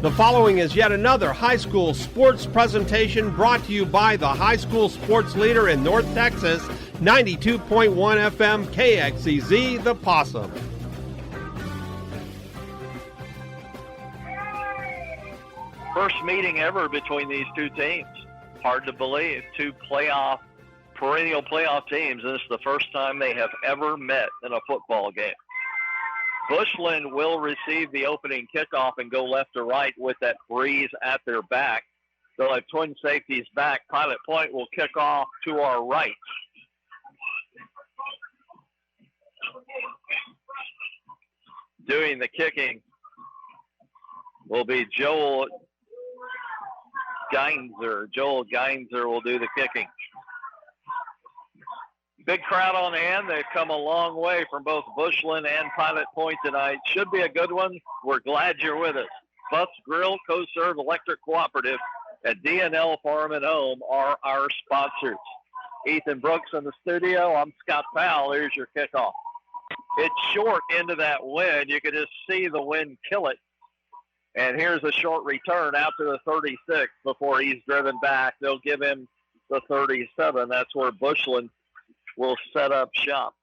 The following is yet another high school sports presentation brought to you by the high school sports leader in North Texas, 92.1 FM KXEZ, the Possum. First meeting ever between these two teams. Hard to believe. Two perennial playoff teams. This is the first time they have ever met in a football game. Bushland will receive the opening kickoff and go left to right with that breeze at their back. They'll have twin safeties back. Pilot Point will kick off to our right. Doing the kicking will be Joel Geinzer. Joel Geinzer will do the kicking. Big crowd on hand. They've come a long way from both Bushland and Pilot Point tonight. Should be a good one. We're glad you're with us. Buff's Grill, CoServe Electric Cooperative, and DNL Farm and Home are our sponsors. Ethan Brooks in the studio. I'm Scott Powell. Here's your kickoff. It's short into that wind. You can just see the wind kill it. And here's a short return out to the 36 before he's driven back. They'll give him the 37. That's where Bushland will set up shop.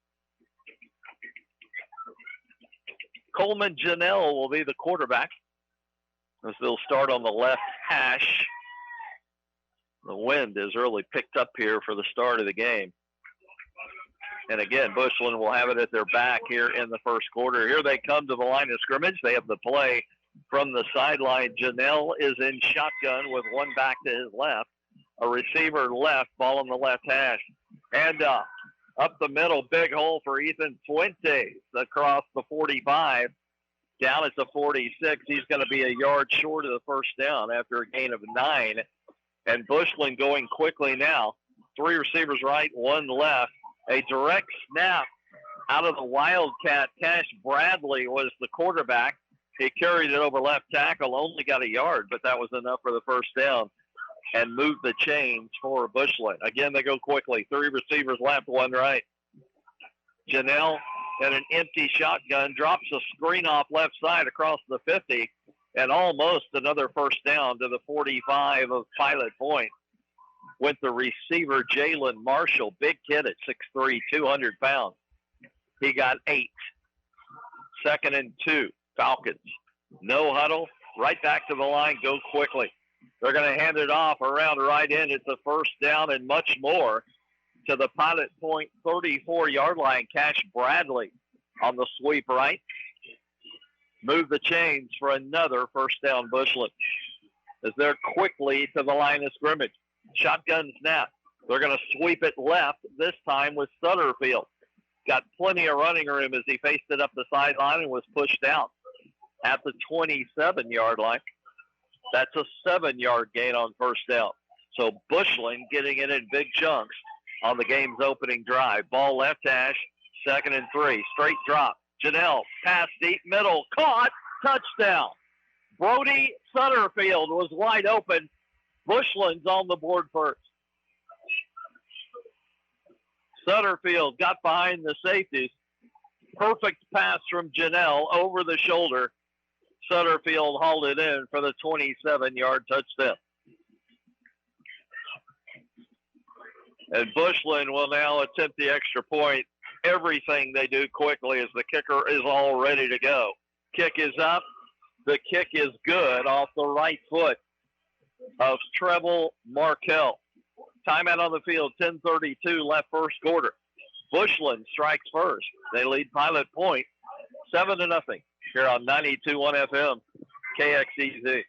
Coleman Janelle will be the quarterback. As they'll start on the left hash. The wind is really picked up here for the start of the game. And again, Bushland will have it at their back here in the first quarter. Here they come to the line of scrimmage. They have the play from the sideline. Janelle is in shotgun with one back to his left. A receiver left, ball on the left hash. And up the middle, big hole for Ethan Fuentes across the 45. Down at the 46. He's going to be a yard short of the first down after a gain of 9. And Bushland going quickly now. 3 receivers right, 1 left. A direct snap out of the Wildcat. Cash Bradley was the quarterback. He carried it over left tackle, only got a yard, but that was enough for the first down and moved the chains for Bushland. Again, they go quickly. 3 receivers left, 1 right. Janelle had an empty shotgun, drops a screen off left side across the 50, and almost another first down to the 45 of Pilot Point with the receiver Jalen Marshall, big kid at 6'3", 200 pounds. He got 8. 2nd and 2, Falcons. No huddle, right back to the line, go quickly. They're going to hand it off around right in at the first down and much more to the Pilot Point 34-yard line. Cash Bradley on the sweep right. Move the chains for another first down Bushland as they're quickly to the line of scrimmage. Shotgun snap. They're going to sweep it left, this time with Sutterfield. Got plenty of running room as he faced it up the sideline and was pushed out at the 27-yard line. That's a 7-yard gain on first down. So Bushland getting it in big chunks on the game's opening drive. Ball left hash, 2nd and 3. Straight drop. Janelle, pass deep middle, caught, touchdown. Brody Sutterfield was wide open. Bushland's on the board first. Sutterfield got behind the safeties. Perfect pass from Janelle over the shoulder. Sutterfield hauled it in for the 27-yard touchdown. And Bushland will now attempt the extra point. Everything they do quickly as the kicker is all ready to go. Kick is up. The kick is good off the right foot of Treble Markell. Timeout on the field, 10:32 left first quarter. Bushland strikes first. They lead Pilot Point 7-0 here on 92.1 FM KXEZ.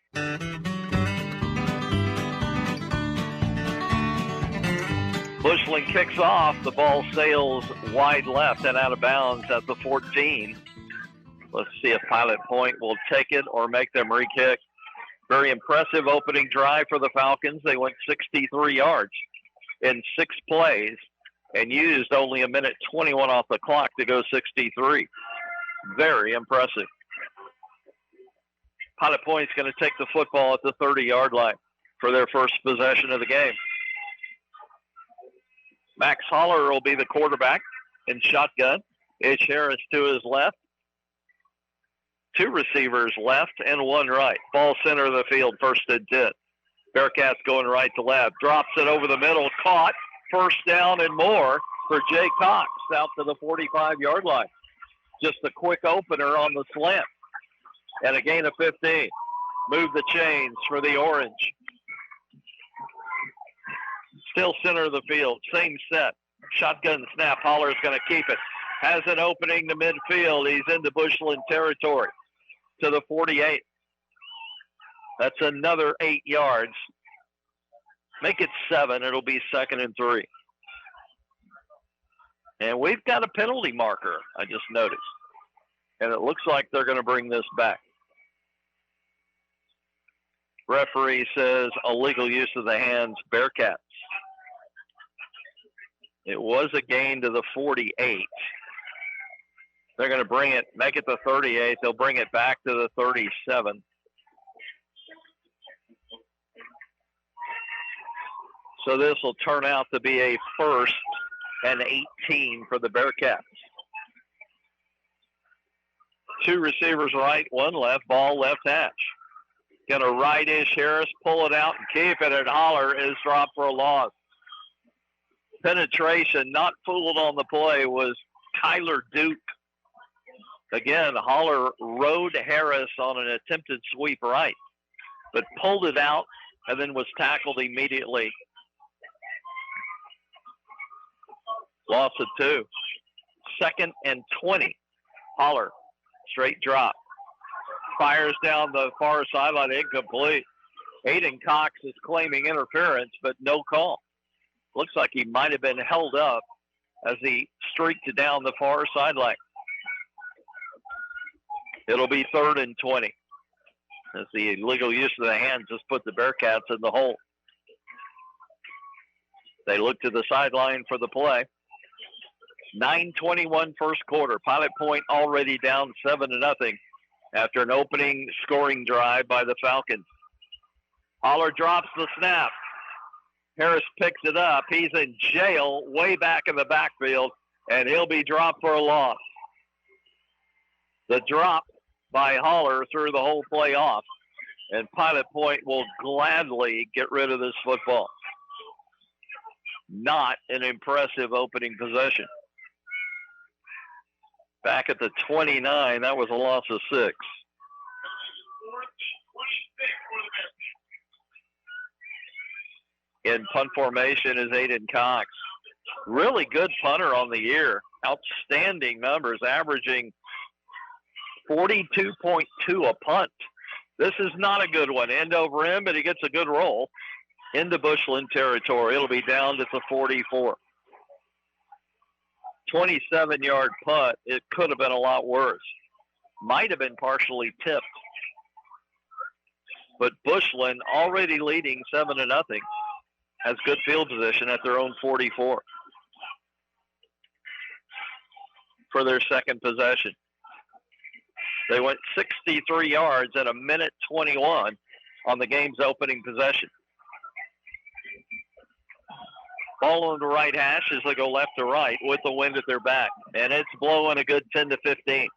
Bushland kicks off. The ball sails wide left and out of bounds at the 14. Let's see if Pilot Point will take it or make them re-kick. Very impressive opening drive for the Falcons. They went 63 yards in 6 plays and used only a minute 21 off the clock to go 63. Very impressive. Pilot Point's going to take the football at the 30-yard line for their first possession of the game. Max Holler will be the quarterback in shotgun. Ish Harris to his left. Two receivers left and one right. Ball center of the field, 1st and 10. Bearcats going right to left. Drops it over the middle. Caught. 1st down and more for Jay Cox out to the 45-yard line. Just a quick opener on the slant. And a gain of 15. Move the chains for the Orange. Still center of the field. Same set. Shotgun snap. Holler's going to keep it. Has an opening to midfield. He's into Bushland territory to the 48. That's another 8 yards. Make it 7. It'll be 2nd and 3. And we've got a penalty marker, I just noticed. And it looks like they're going to bring this back. Referee says illegal use of the hands, Bearcats. It was a gain to the 48. They're going to bring it, make it the 38. They'll bring it back to the 37. So this will turn out to be a 1st and 18 for the Bearcats. Two receivers right, one left, ball left hash. Going to right-ish Harris, pull it out and keep it, and Holler is dropped for a loss. Penetration, not fooled on the play, was Kyler Duke. Again, Holler rode Harris on an attempted sweep right, but pulled it out and then was tackled immediately. Loss of 2. 2nd and 20. Holler, straight drop. Fires down the far sideline, incomplete. Aiden Cox is claiming interference, but no call. Looks like he might have been held up as he streaked down the far sideline. It'll be 3rd and 20. As the illegal use of the hands just put the Bearcats in the hole. They look to the sideline for the play. 9:21 first quarter. Pilot Point already down 7-0 after an opening scoring drive by the Falcons. Holler drops the snap. Harris picks it up. He's in jail way back in the backfield, and he'll be dropped for a loss. The drop by Holler threw the whole play off, and Pilot Point will gladly get rid of this football. Not an impressive opening possession. Back at the 29, that was a loss of 6. In punt formation is Aiden Cox. Really good punter on the year. Outstanding numbers, averaging 42.2 a punt. This is not a good one. End over end, but he gets a good roll into Bushland territory. It'll be down to the 44. 27-yard punt. It could have been a lot worse. Might have been partially tipped. But Bushland, already leading 7-0, has good field position at their own 44 for their second possession. They went 63 yards at 1:21 on the game's opening possession. Ball on the right hash as they go left to right with the wind at their back. And it's blowing a good 10 to 15.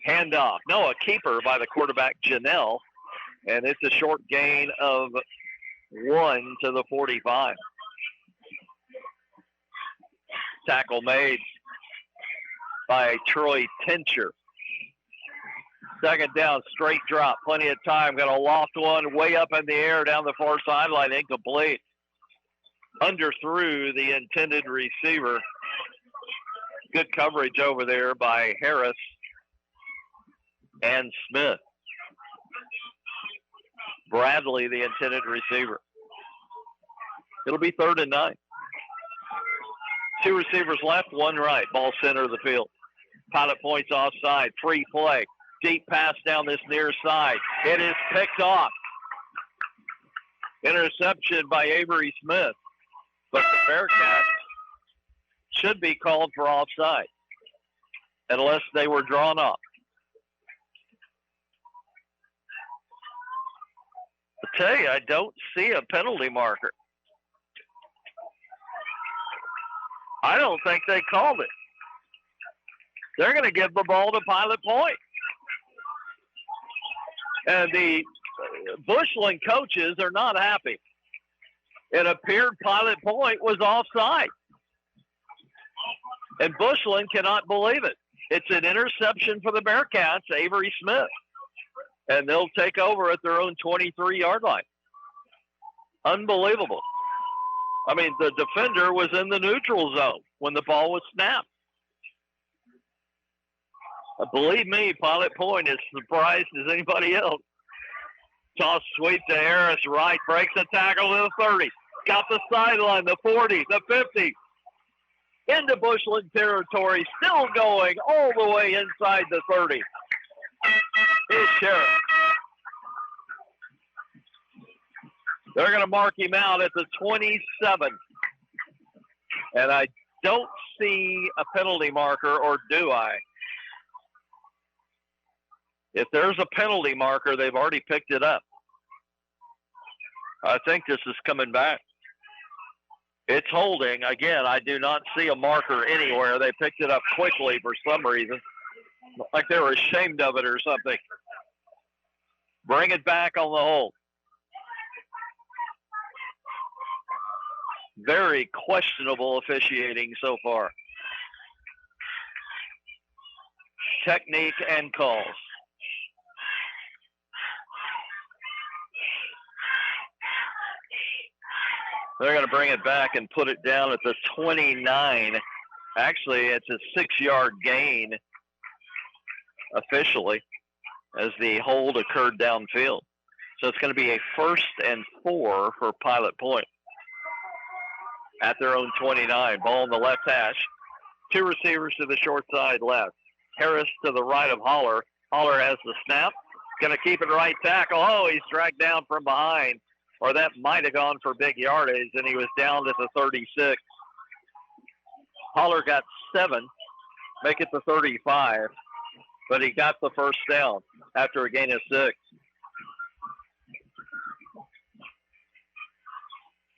Handoff. No, a keeper by the quarterback, Janelle. And it's a short gain of 1 to the 45. Tackle made by Troy Tincher. Second down, straight drop. Plenty of time. Got a loft one way up in the air down the far sideline. Incomplete. Underthrew the intended receiver. Good coverage over there by Harris and Smith. Bradley, the intended receiver. It'll be 3rd and 9. Two receivers left, one right. Ball center of the field. Pilot Point's offside. Free play. Deep pass down this near side. It is picked off. Interception by Avery Smith. But the Bearcats should be called for offside unless they were drawn off. I tell you, I don't see a penalty marker. I don't think they called it. They're going to give the ball to Pilot Point. And the Bushland coaches are not happy. It appeared Pilot Point was offside. And Bushland cannot believe it. It's an interception for the Bearcats, Avery Smith. And they'll take over at their own 23-yard line. Unbelievable. I mean, the defender was in the neutral zone when the ball was snapped. Believe me, Pilot Point is surprised as anybody else. Toss sweep to Harris, right, breaks the tackle to the 30. Got the sideline, the 40, the 50. Into Bushland territory, still going all the way inside the 30. Here's Sheriff. They're going to mark him out at the 27. And I don't see a penalty marker, or do I? If there's a penalty marker, they've already picked it up. I think this is coming back. It's holding. Again, I do not see a marker anywhere. They picked it up quickly for some reason. Like they were ashamed of it or something. Bring it back on the hold. Very questionable officiating so far. Technique and calls. They're going to bring it back and put it down at the 29. Actually, it's a 6-yard gain officially as the hold occurred downfield. So it's going to be a 1st and 4 for Pilot Point at their own 29. Ball on the left hash. 2 receivers to the short side left. Harris to the right of Holler. Holler has the snap. Going to keep it right tackle. Oh, he's dragged down from behind. Or that might have gone for big yardage, and he was down to the 36. Holler got 7, make it the 35, but he got the first down after a gain of 6.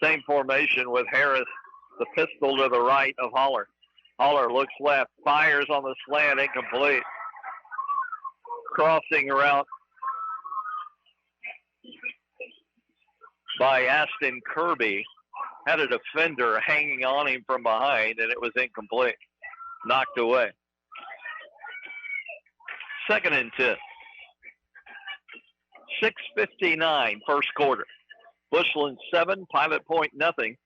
Same formation with Harris, the pistol to the right of Holler. Holler looks left, fires on the slant, incomplete. Crossing route by Aston Kirby. Had a defender hanging on him from behind, and it was incomplete. Knocked away. 2nd and 10. 6:59, first quarter. Bushland 7, Pilot Point nothing.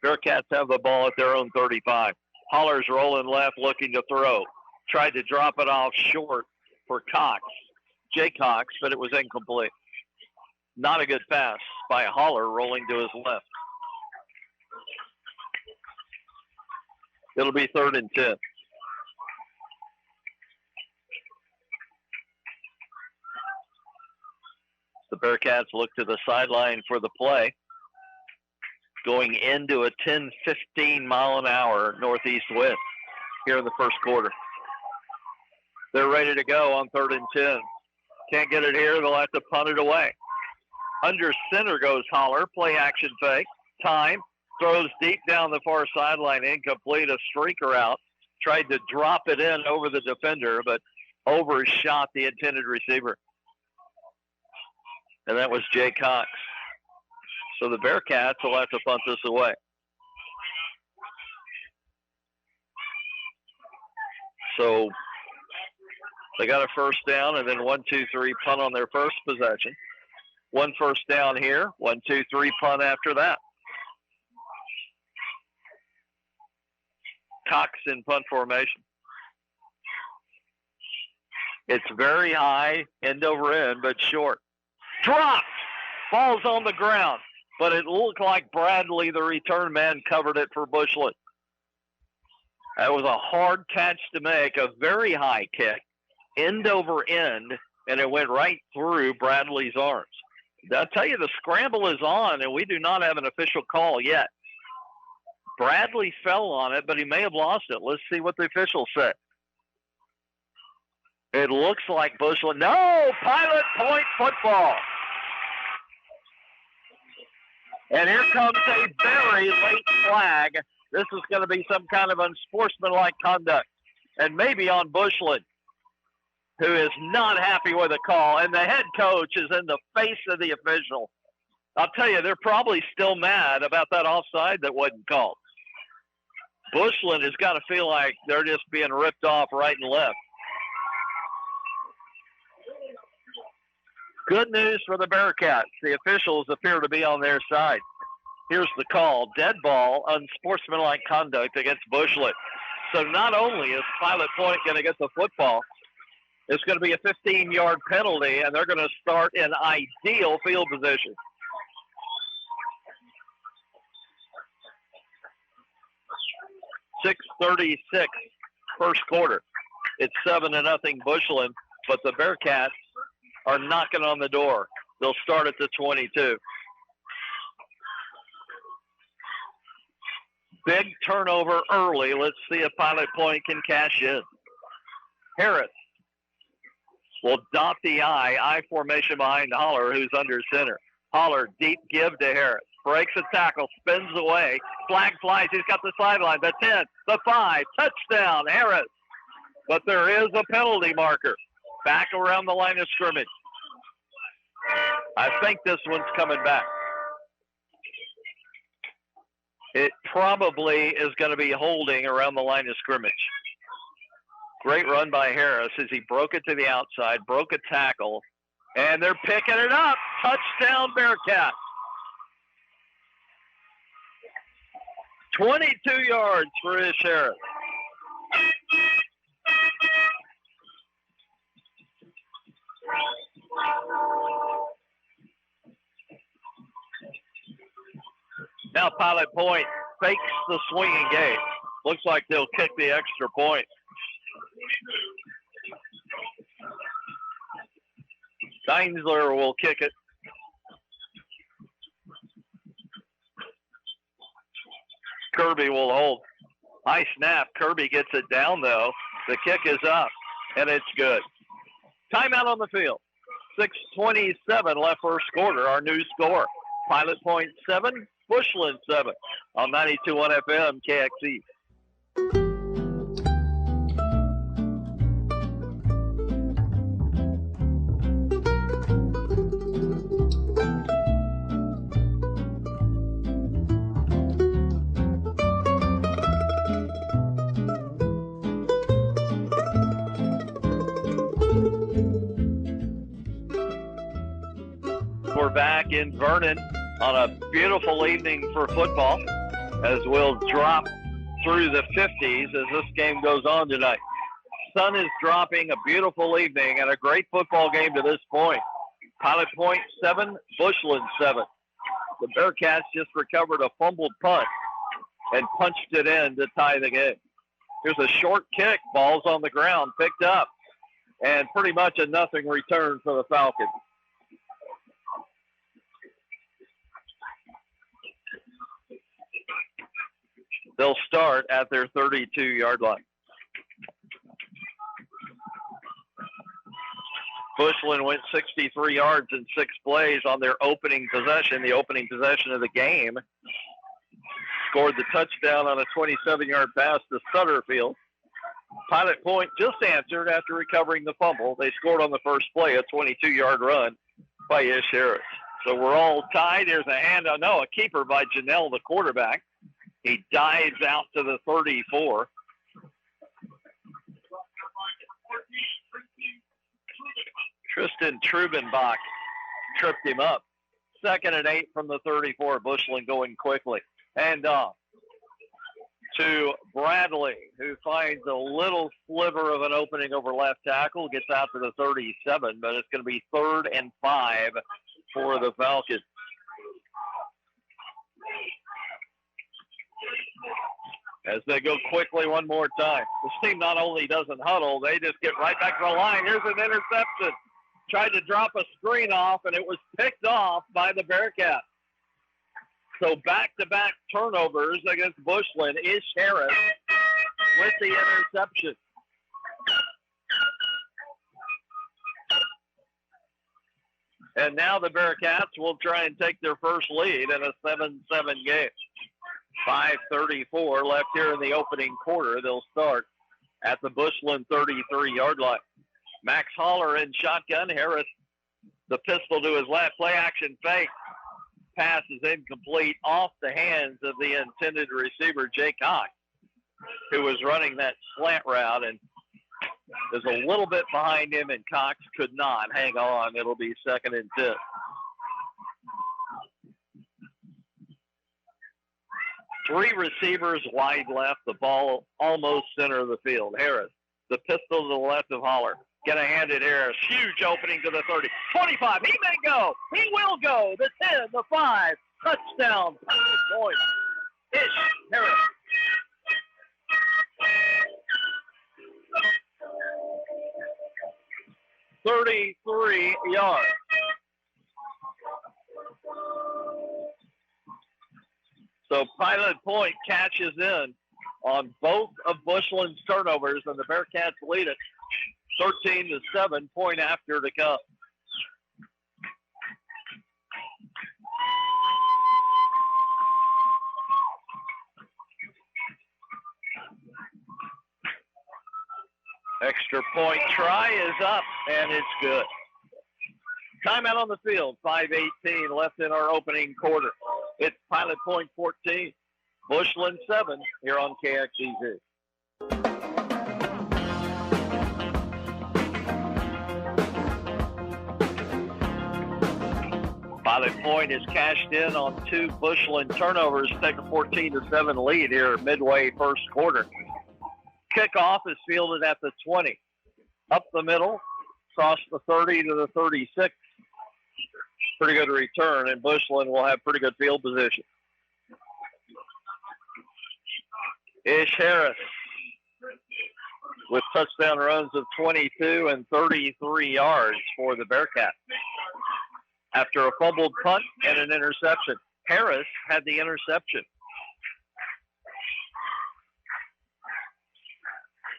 Bearcats have the ball at their own 35. Holler's rolling left, looking to throw. Tried to drop it off short for Cox, Jay Cox, but it was incomplete. Not a good pass by Holler, rolling to his left. It'll be 3rd and 10. The Bearcats look to the sideline for the play. Going into a 10-15 mile an hour northeast wind here in the first quarter. They're ready to go on 3rd and 10. Can't get it here, they'll have to punt it away. Under center goes Holler, play action fake, time, throws deep down the far sideline, incomplete, a streaker out. Tried to drop it in over the defender, but overshot the intended receiver. And that was Jay Cox. So the Bearcats will have to punt this away. So they got a first down and then 1, 2, 3 punt on their first possession. 1 first down here, 1, 2, 3 punt after that. Cox in punt formation. It's very high, end over end, but short. Dropped. Ball's on the ground, but it looked like Bradley, the return man, covered it for Bushland. That was a hard catch to make, a very high kick, end over end, and it went right through Bradley's arms. I'll tell you, the scramble is on, and we do not have an official call yet. Bradley fell on it, but he may have lost it. Let's see what the officials say. It looks like Bushland. No, Pilot Point football. And here comes a very late flag. This is going to be some kind of unsportsmanlike conduct, and maybe on Bushland. who is not happy with the call, and the head coach is in the face of the official. I'll tell you, they're probably still mad about that offside that wasn't called. Bushland has got to feel like they're just being ripped off right and left. Good news for the Bearcats. The officials appear to be on their side. Here's the call. Dead ball, unsportsmanlike conduct against Bushland. So not only is Pilot Point going to get the football, it's going to be a 15-yard penalty, and they're going to start in ideal field position. .6:36 first quarter. It's 7-0 Bushland, but the Bearcats are knocking on the door. They'll start at the 22. Big turnover early. Let's see if Pilot Point can cash in. Harris will dot the I formation behind Holler, who's under center. Holler, deep give to Harris. Breaks a tackle, spins away. Flag flies. He's got the sideline. The 10, the 5. Touchdown, Harris. But there is a penalty marker back around the line of scrimmage. I think this one's coming back. It probably is going to be holding around the line of scrimmage. Great run by Harris as he broke it to the outside, broke a tackle, and they're picking it up. Touchdown, Bearcats. 22 yards for Ish Harris. Now Pilot Point fakes the swinging game. Looks like they'll kick the extra point. Steinsler will kick it. Kirby will hold. High snap. Kirby gets it down, though. The kick is up, and it's good. Timeout on the field. 6:27 left first quarter. Our new score. Pilot Point 7, Bushland 7 on 92.1 FM KXEZ. We're back in Vernon on a beautiful evening for football as we'll drop through the 50s as this game goes on tonight. Sun is dropping, a beautiful evening and a great football game to this point. Pilot Point 7, Bushland 7. The Bearcats just recovered a fumbled punt and punched it in to tie the game. Here's a short kick, ball's on the ground, picked up, and pretty much a nothing return for the Falcons. They'll start at their 32-yard line. Bushland went 63 yards in 6 plays on their opening possession, the opening possession of the game. Scored the touchdown on a 27-yard pass to Sutterfield. Pilot Point just answered after recovering the fumble. They scored on the first play, a 22-yard run by Ish Harris. So we're all tied. There's a handout. No, a keeper by Janelle, the quarterback. He dives out to the 34. Tristan Trubenbach tripped him up. 2nd and 8 from the 34. Bushland going quickly. And off to Bradley, who finds a little sliver of an opening over left tackle, gets out to the 37, but it's going to be 3rd and 5 for the Falcons. As they go quickly one more time. This team not only doesn't huddle, they just get right back to the line. Here's an interception. Tried to drop a screen off, and it was picked off by the Bearcats. So back-to-back turnovers against Bushland. Ish Harris with the interception. And now the Bearcats will try and take their first lead in a 7-7 game. 5:34 left here in the opening quarter. They'll start at the Bushland 33-yard line. Max Haller in shotgun. Harris, the pistol to his left. Play action fake. Pass is incomplete off the hands of the intended receiver, Jay Cox, who was running that slant route and is a little bit behind him, and Cox could not hang on. It'll be 2nd and 10. Three receivers wide left, the ball almost center of the field. Harris, the pistol to the left of Holler. Gonna hand it Harris. Huge opening to the 30. 25. He may go. He will go. The 10, the 5. Touchdown. Point. Ish. Harris. $33 yards. So Pilot Point catches in on both of Bushland's turnovers, and the Bearcats lead it 13-7, point after to come. Extra point try is up, and it's good. Timeout on the field, 5:18 left in our opening quarter. It's Pilot Point 14, Bushland 7 here on KXEZ. Pilot Point is cashed in on 2 Bushland turnovers, take a 14-7 lead here midway first quarter. Kickoff is fielded at the 20. Up the middle, across the 30 to the 36. Pretty good return, and Bushland will have pretty good field position. Ish Harris with touchdown runs of 22 and 33 yards for the Bearcats. After a fumbled punt and an interception. Harris had the interception.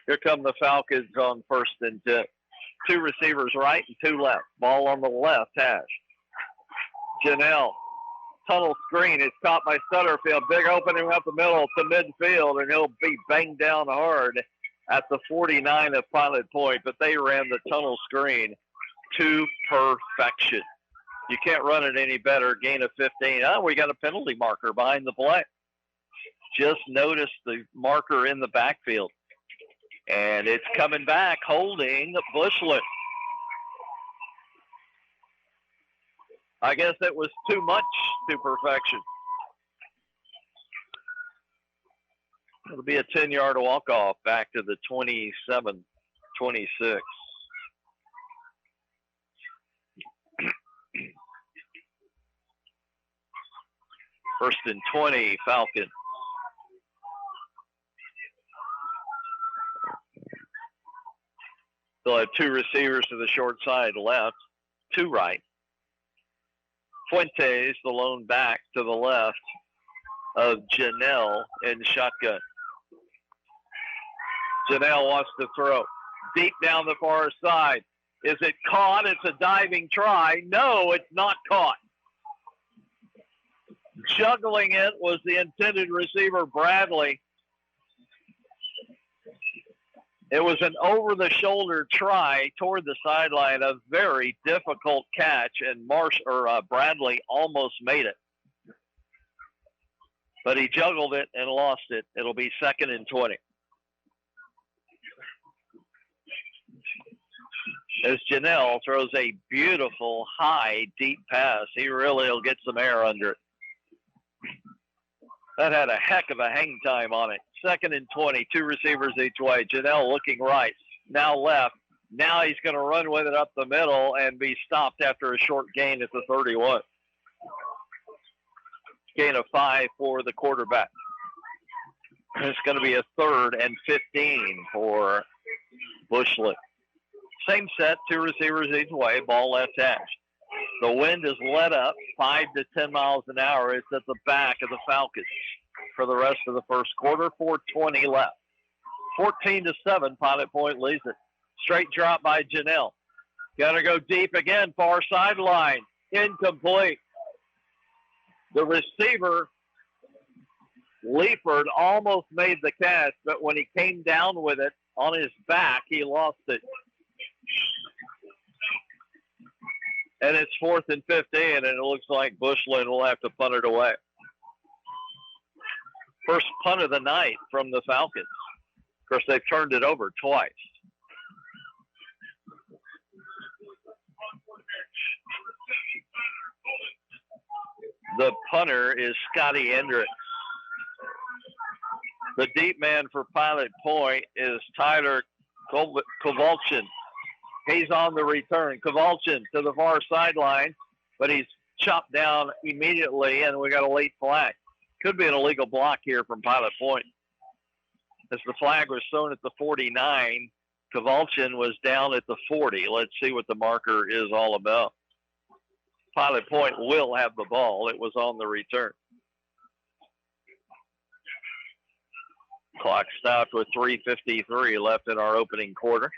Here come the Falcons on 1st and 10. 2 receivers right and 2 left. Ball on the left hash. Janelle, tunnel screen. It's caught by Sutterfield. Big opening up the middle to midfield, and he'll be banged down hard at the 49 of Pilot Point, but they ran the tunnel screen to perfection. You can't run it any better. Gain of 15. Oh, we got a penalty marker behind the play. Just noticed the marker in the backfield. And it's coming back, holding Bushland. I guess it was too much to perfection. It'll be a 10-yard walk-off back to the 27-26. First and 20, Falcon. They'll have 2 receivers to the short side left, 2 right. Fuentes, the lone back to the left of Janelle in shotgun. Janelle wants to throw deep down the far side. Is it caught? It's a diving try. No, it's not caught. Juggling it was the intended receiver, Bradley. It was an over-the-shoulder try toward the sideline, a very difficult catch, and Bradley almost made it. But he juggled it and lost it. It'll be 2nd and 20. As Janelle throws a beautiful, high, deep pass, he really will get some air under it. That had a heck of a hang time on it. 2nd and 20, 2 receivers each way. Janelle looking right, now left. Now he's going to run with it up the middle and be stopped after a short gain at the 31. Gain of 5 for the quarterback. It's going to be a 3rd and 15 for Bushland. Same set, 2 receivers each way, ball left hash. The wind is let up 5 to 10 miles an hour. It's at the back of the Falcons for the rest of the first quarter. 4:20 left. 14-7, Pilot Point leads it. Straight drop by Janelle. Got to go deep again, far sideline. Incomplete. The receiver, Leifert, almost made the catch, but when he came down with it on his back, he lost it. And it's 4th and 15, and it looks like Bushland will have to punt it away. First punt of the night from the Falcons. Of course, they've turned it over twice. The punter is Scotty Hendricks. The deep man for Pilot Point is Tyler Kowalczyk. He's on the return. Kowalczyk to the far sideline, but he's chopped down immediately, and we got a late flag. Could be an illegal block here from Pilot Point. As the flag was thrown at the 49, Kowalczyk was down at the 40. Let's see what the marker is all about. Pilot Point will have the ball. It was on the return. Clock stopped with 3:53 left in our opening quarter.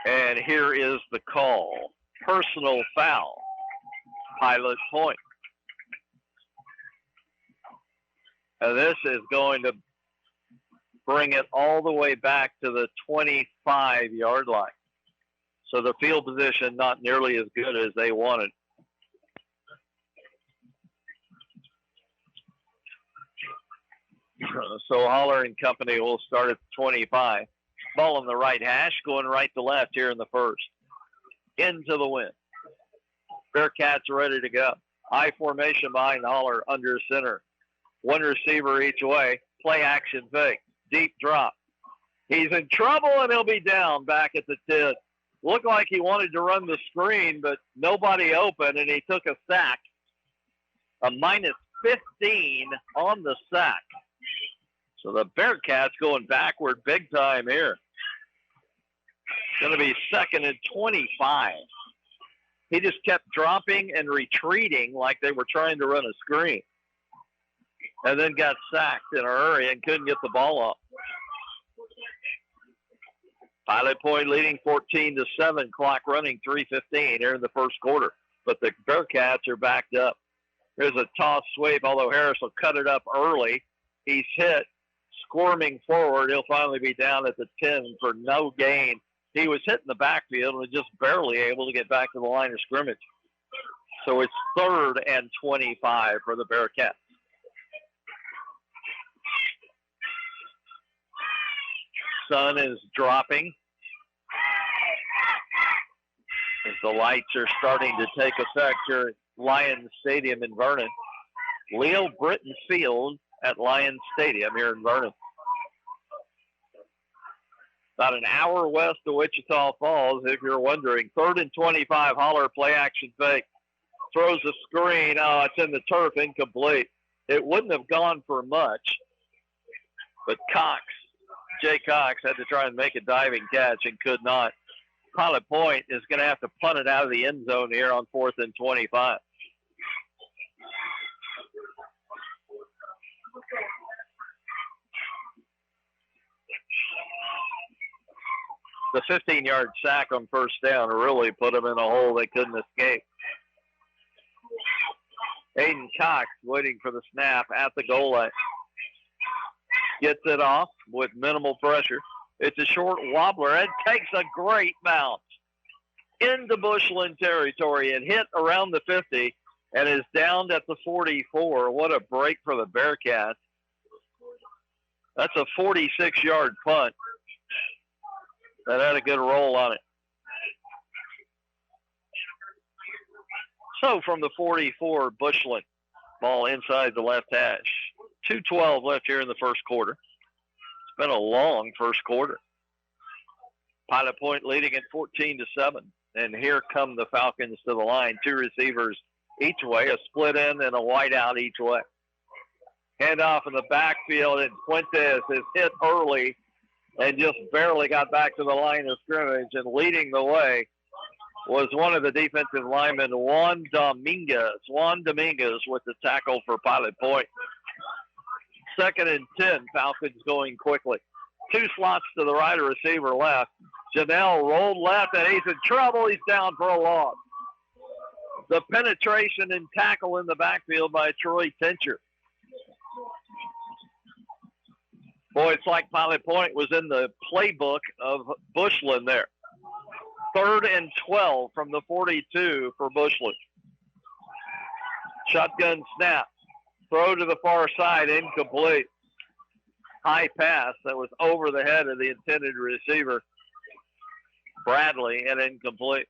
And here is the call. Personal foul. Pilot Point. And this is going to bring it all the way back to the 25-yard line. So the field position not nearly as good as they wanted. So Holler and company will start at 25. Ball on the right hash, going right to left here in the first. Into the wind. Bearcats are ready to go. I formation behind Holler under center. One receiver each way. Play action fake. Deep drop. He's in trouble, and he'll be down back at the 10. Looked like he wanted to run the screen, but nobody open, and he took a sack. A minus 15 on the sack. So the Bearcats going backward big time here. Going to be 2nd and 25. He just kept dropping and retreating like they were trying to run a screen. And then got sacked in a hurry and couldn't get the ball off. Pilot Point leading 14-7. Clock running 3:15 here in the first quarter. But the Bearcats are backed up. There's a toss sweep, although Harris will cut it up early. He's hit, squirming forward. He'll finally be down at the 10 for no gain. He was hit in the backfield and was just barely able to get back to the line of scrimmage. So it's 3rd and 25 for the Bearcats. Sun is dropping as the lights are starting to take effect here at Lions Stadium in Vernon. Leo Britton Field at Lions Stadium here in Vernon. About an hour west of Wichita Falls, if you're wondering. 3rd and 25, Holler play action fake. Throws a screen. Oh, it's in the turf, incomplete. It wouldn't have gone for much, but Jay Cox had to try and make a diving catch and could not. Pilot Point is going to have to punt it out of the end zone here on 4th and 25. The 15-yard sack on first down really put them in a hole they couldn't escape. Aiden Cox waiting for the snap at the goal line. Gets it off with minimal pressure. It's a short wobbler. It takes a great bounce into Bushland territory and hit around the 50 and is down at the 44. What a break for the Bearcats. That's a 46-yard punt. That had a good roll on it. So from the 44, Bushland. Ball inside the left hash. 2:12 left here in the first quarter. It's been a long first quarter. Pilot Point leading at 14-7. And here come the Falcons to the line. 2 receivers each way, a split in and a wide out each way. Handoff in the backfield, and Fuentes is hit early and just barely got back to the line of scrimmage. And leading the way was one of the defensive linemen, Juan Dominguez. Juan Dominguez with the tackle for Pilot Point. 2nd and 10, Falcons going quickly. 2 slots to the right, a receiver left. Janelle rolled left, and he's in trouble. He's down for a loss. The penetration and tackle in the backfield by Troy Tincher. Boy, it's like Pilot Point was in the playbook of Bushland there. 3rd and 12 from the 42 for Bushland. Shotgun snap. Throw to the far side, incomplete. High pass that was over the head of the intended receiver, Bradley, and incomplete.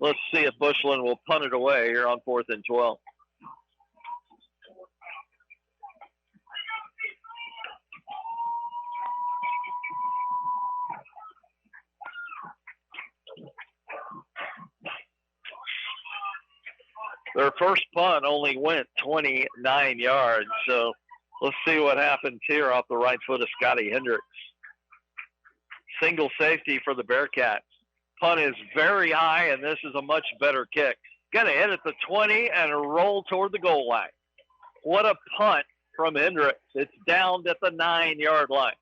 Let's see if Bushland will punt it away here on 4th and 12. Their first punt only went 29 yards, so let's see what happens here off the right foot of Scotty Hendricks. Single safety for the Bearcats. Punt is very high, and this is a much better kick. Going to hit at the 20 and roll toward the goal line. What a punt from Hendricks. It's down at the 9-yard line.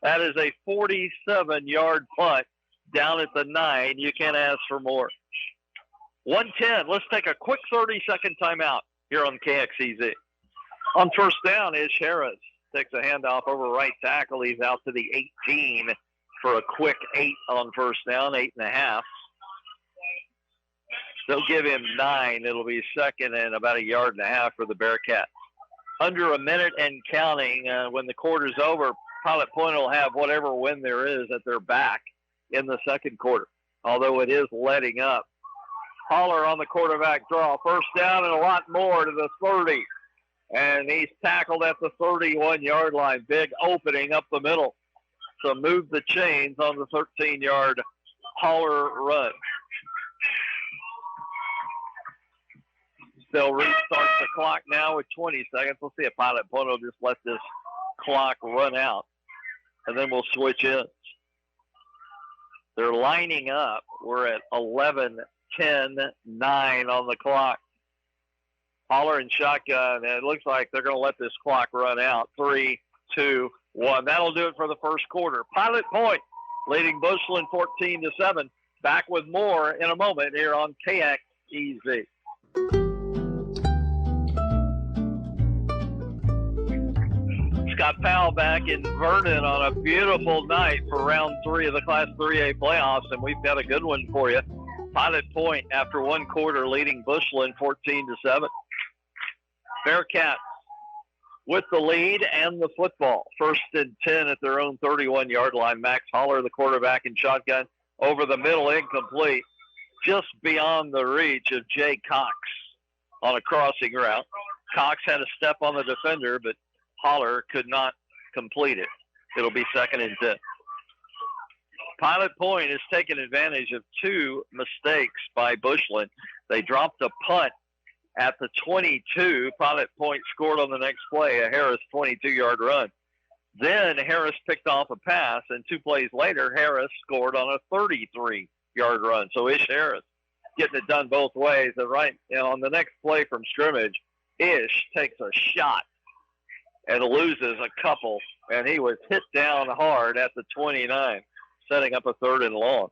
That is a 47-yard punt down at the 9. You can't ask for more. 1:10. Let's take a quick 30-second timeout here on KXEZ. On first down, Ish Harris takes a handoff over right tackle. He's out to the 18 for a quick 8 on first down, 8.5. They'll give him 9. It'll be second and about 1.5 yards for the Bearcats. Under a minute and counting, when the quarter's over, Pilot Point will have whatever win there is at their back in the second quarter, although it is letting up. Holler on the quarterback draw. First down and a lot more to the 30. And he's tackled at the 31-yard line. Big opening up the middle. So move the chains on the 13-yard Holler run. They'll restart the clock now with 20 seconds. We'll see if Pilot Point will just let this clock run out. And then we'll switch in. They're lining up. We're at 11, 10, 9 on the clock. Holler and shotgun, and it looks like they're going to let this clock run out. 3, 2, 1. That'll do it for the first quarter. Pilot Point leading Bushland 14-7. Back with more in a moment here on KXEZ. Scott Powell back in Vernon on a beautiful night for round 3 of the Class 3A playoffs, and we've got a good one for you. Pilot Point, after one quarter, leading Bushland 14-7. Bearcats with the lead and the football. 1st and 10 at their own 31-yard line. Max Holler, the quarterback, in shotgun. Over the middle, incomplete. Just beyond the reach of Jay Cox on a crossing route. Cox had a step on the defender, but Holler could not complete it. It'll be 2nd and 10. Pilot Point has taken advantage of 2 mistakes by Bushland. They dropped a punt at the 22. Pilot Point scored on the next play, a Harris 22-yard run. Then Harris picked off a pass, and 2 plays later, Harris scored on a 33-yard run. So Ish Harris getting it done both ways. And on the next play from scrimmage, Ish takes a shot and loses a couple, and he was hit down hard at the 29. Setting up a 3rd and long.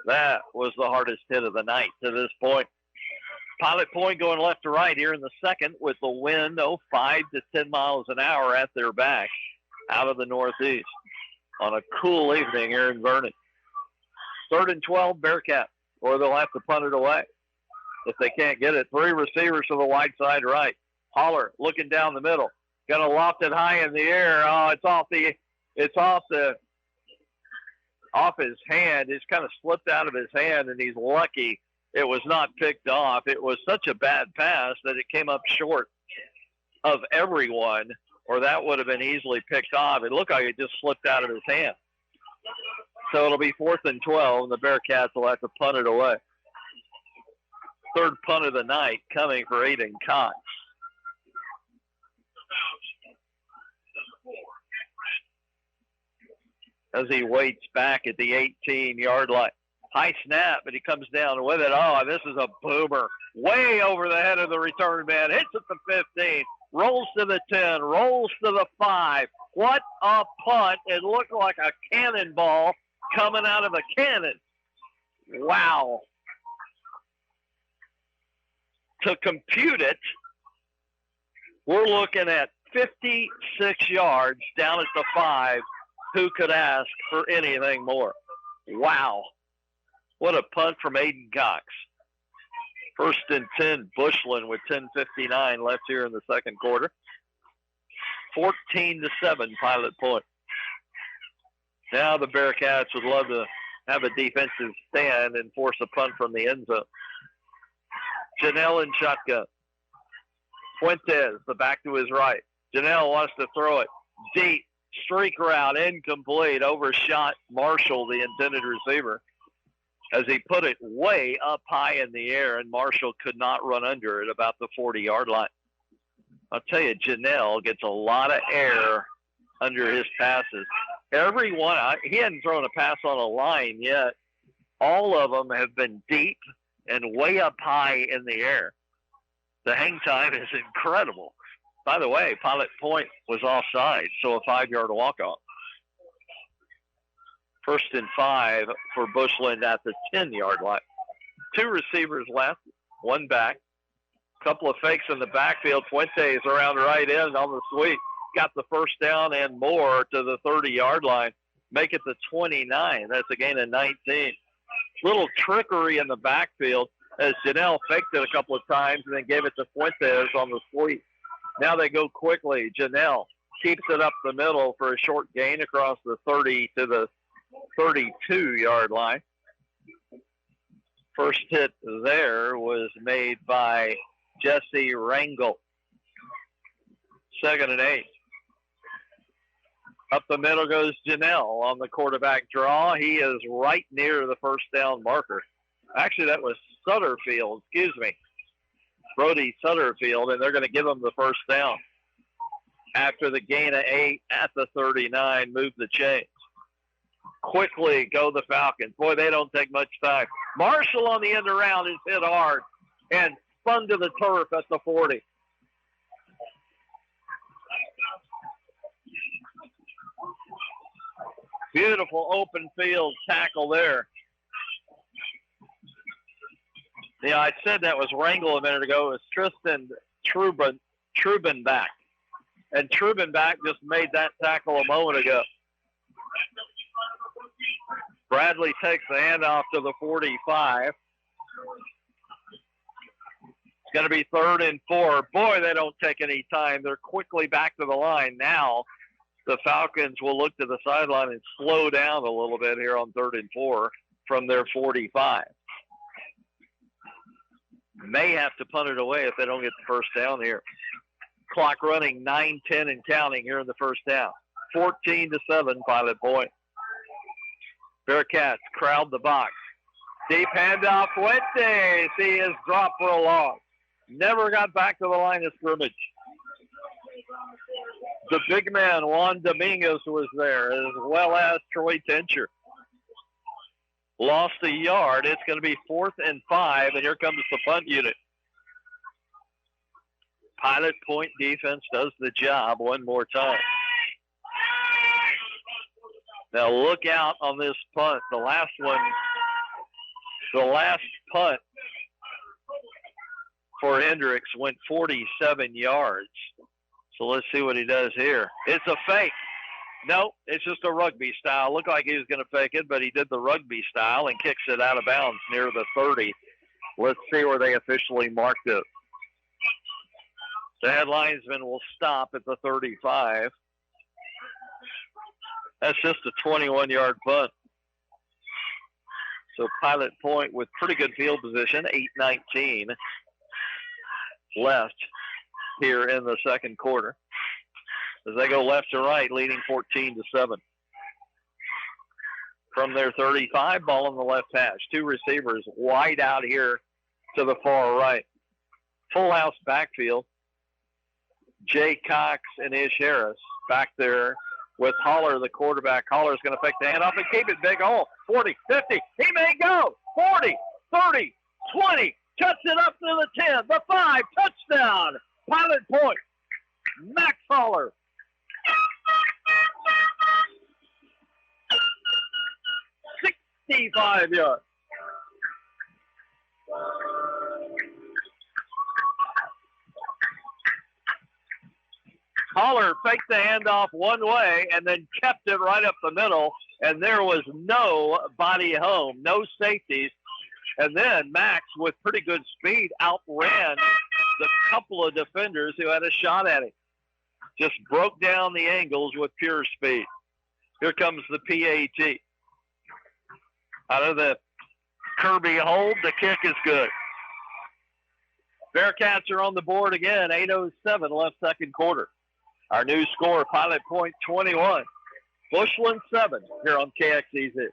That was the hardest hit of the night to this point. Pilot Point going left to right here in the second with the wind 5 to 10 miles an hour at their back out of the northeast on a cool evening here in Vernon. 3rd and 12, Bearcat, or they'll have to punt it away if they can't get it. 3 receivers to the wide side right. Holler looking down the middle. Going to loft it high in the air. Oh, it's off his hand. It's kind of slipped out of his hand, and he's lucky it was not picked off. It was such a bad pass that it came up short of everyone, or that would have been easily picked off. It looked like it just slipped out of his hand. So it'll be 4th and 12, and the Bearcats will have to punt it away. 3rd punt of the night coming for Aiden Cox. As he waits back at the 18-yard line. High snap, but he comes down with it. Oh, this is a boomer. Way over the head of the return man. Hits at the 15. Rolls to the 10. Rolls to the 5. What a punt. It looked like a cannonball coming out of a cannon. Wow. To compute it, we're looking at 56 yards down at the 5. Who could ask for anything more? Wow. What a punt from Aiden Cox. 1st and 10, Bushland with 10:59 left here in the second quarter. 14-7, Pilot Point. Now the Bearcats would love to have a defensive stand and force a punt from the end zone. Janelle in shotgun. Fuentes, the back to his right. Janelle wants to throw it deep. Streak route, incomplete. Overshot Marshall, the intended receiver, as he put it way up high in the air, and Marshall could not run under it about the 40-yard line. I'll tell you, Janelle gets a lot of air under his passes. Every one, he hadn't thrown a pass on a line yet. All of them have been deep and way up high in the air. The hang time is incredible. By the way, Pilot Point was offside, so a 5-yard walk-off. 1st and 5 for Bushland at the 10-yard line. 2 receivers left, 1 back. Couple of fakes in the backfield. Fuentes around right end on the sweep. Got the first down and more to the 30-yard line. Make it the 29. That's a gain of 19. Little trickery in the backfield as Janelle faked it a couple of times and then gave it to Fuentes on the sweep. Now they go quickly. Janelle keeps it up the middle for a short gain across the 30 to the 32-yard line. First hit there was made by Jesse Rangel. 2nd and 8. Up the middle goes Janelle on the quarterback draw. He is right near the first down marker. Actually, that was Sutterfield. Excuse me. Brody Sutterfield, and they're going to give him the first down. After the gain of 8 at the 39, move the chains. Quickly go the Falcons. Boy, they don't take much time. Marshall on the end around is hit hard and spun to the turf at the 40. Beautiful open field tackle there. Yeah, I said that was Rangel a minute ago. It was Tristan Trubenbach. And Trubenbach just made that tackle a moment ago. Bradley takes the handoff to the 45. It's going to be 3rd and 4. Boy, they don't take any time. They're quickly back to the line. Now the Falcons will look to the sideline and slow down a little bit here on 3rd and 4 from their 45. May have to punt it away if they don't get the first down here. Clock running 9-10 and counting here in the first down. 14-7, Pilot Point. Bearcats crowd the box. Deep handoff, Fuentes. He is dropped for a loss. Never got back to the line of scrimmage. The big man, Juan Dominguez, was there, as well as Troy Tencher. Lost a yard. It's going to be 4th and 5, and here comes the punt unit. Pilot Point defense does the job one more time. Now look out on this punt. The last punt for Hendricks went 47 yards. So let's see what he does here. It's a fake. No, it's just a rugby style. Looked like he was going to fake it, but he did the rugby style and kicks it out of bounds near the 30. Let's see where they officially marked it. The head linesman will stop at the 35. That's just a 21-yard punt. So Pilot Point with pretty good field position, 8:19 left here in the second quarter, as they go left to right, leading 14-7. From their 35, ball on the left hash. 2 receivers wide out here to the far right. Full house backfield. Jay Cox and Ish Harris back there with Holler, the quarterback. Holler's going to fake the handoff and keep it big hole. 40, 50. He may go. 40, 30, 20. Cuts it up to the 10, the 5. Touchdown. Pilot Point. Max Holler. 65 yards. Holler faked the handoff one way and then kept it right up the middle, and there was nobody home, no safeties. And then Max, with pretty good speed, outran the couple of defenders who had a shot at him. Just broke down the angles with pure speed. Here comes the PAT. Out of the Kirby hold, the kick is good. Bearcats are on the board again, 8:07 left second quarter. Our new score, Pilot Point 21, Bushland 7 here on KXEZ.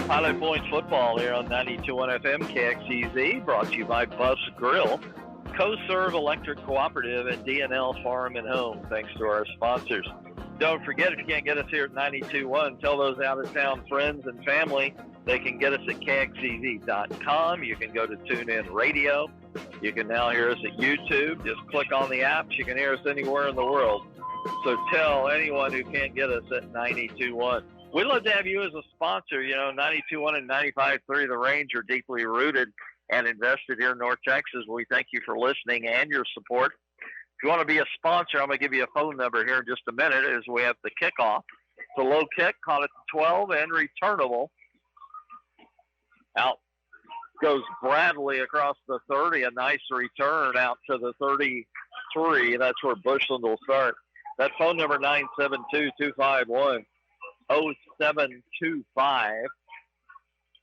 Pilot Point football here on 92.1 FM KXEZ, brought to you by Bus Grill, CoServe Electric Cooperative, and DNL Farm and Home. Thanks to our sponsors. Don't forget, if you can't get us here at 92.1, tell those out-of-town friends and family they can get us at KXEZ.com. You can go to TuneIn Radio. You can now hear us at YouTube. Just click on the apps. You can hear us anywhere in the world. So tell anyone who can't get us at 92.1. We'd love to have you as a sponsor. You know, 92.1 and 95.3 The Range are deeply rooted and invested here in North Texas. We thank you for listening and your support. If you want to be a sponsor, I'm going to give you a phone number here in just a minute as we have the kickoff. It's a low kick, caught at the 12 and returnable. Out goes Bradley across the 30, a nice return out to the 33. That's where Bushland will start. That phone number, 972-251-0725.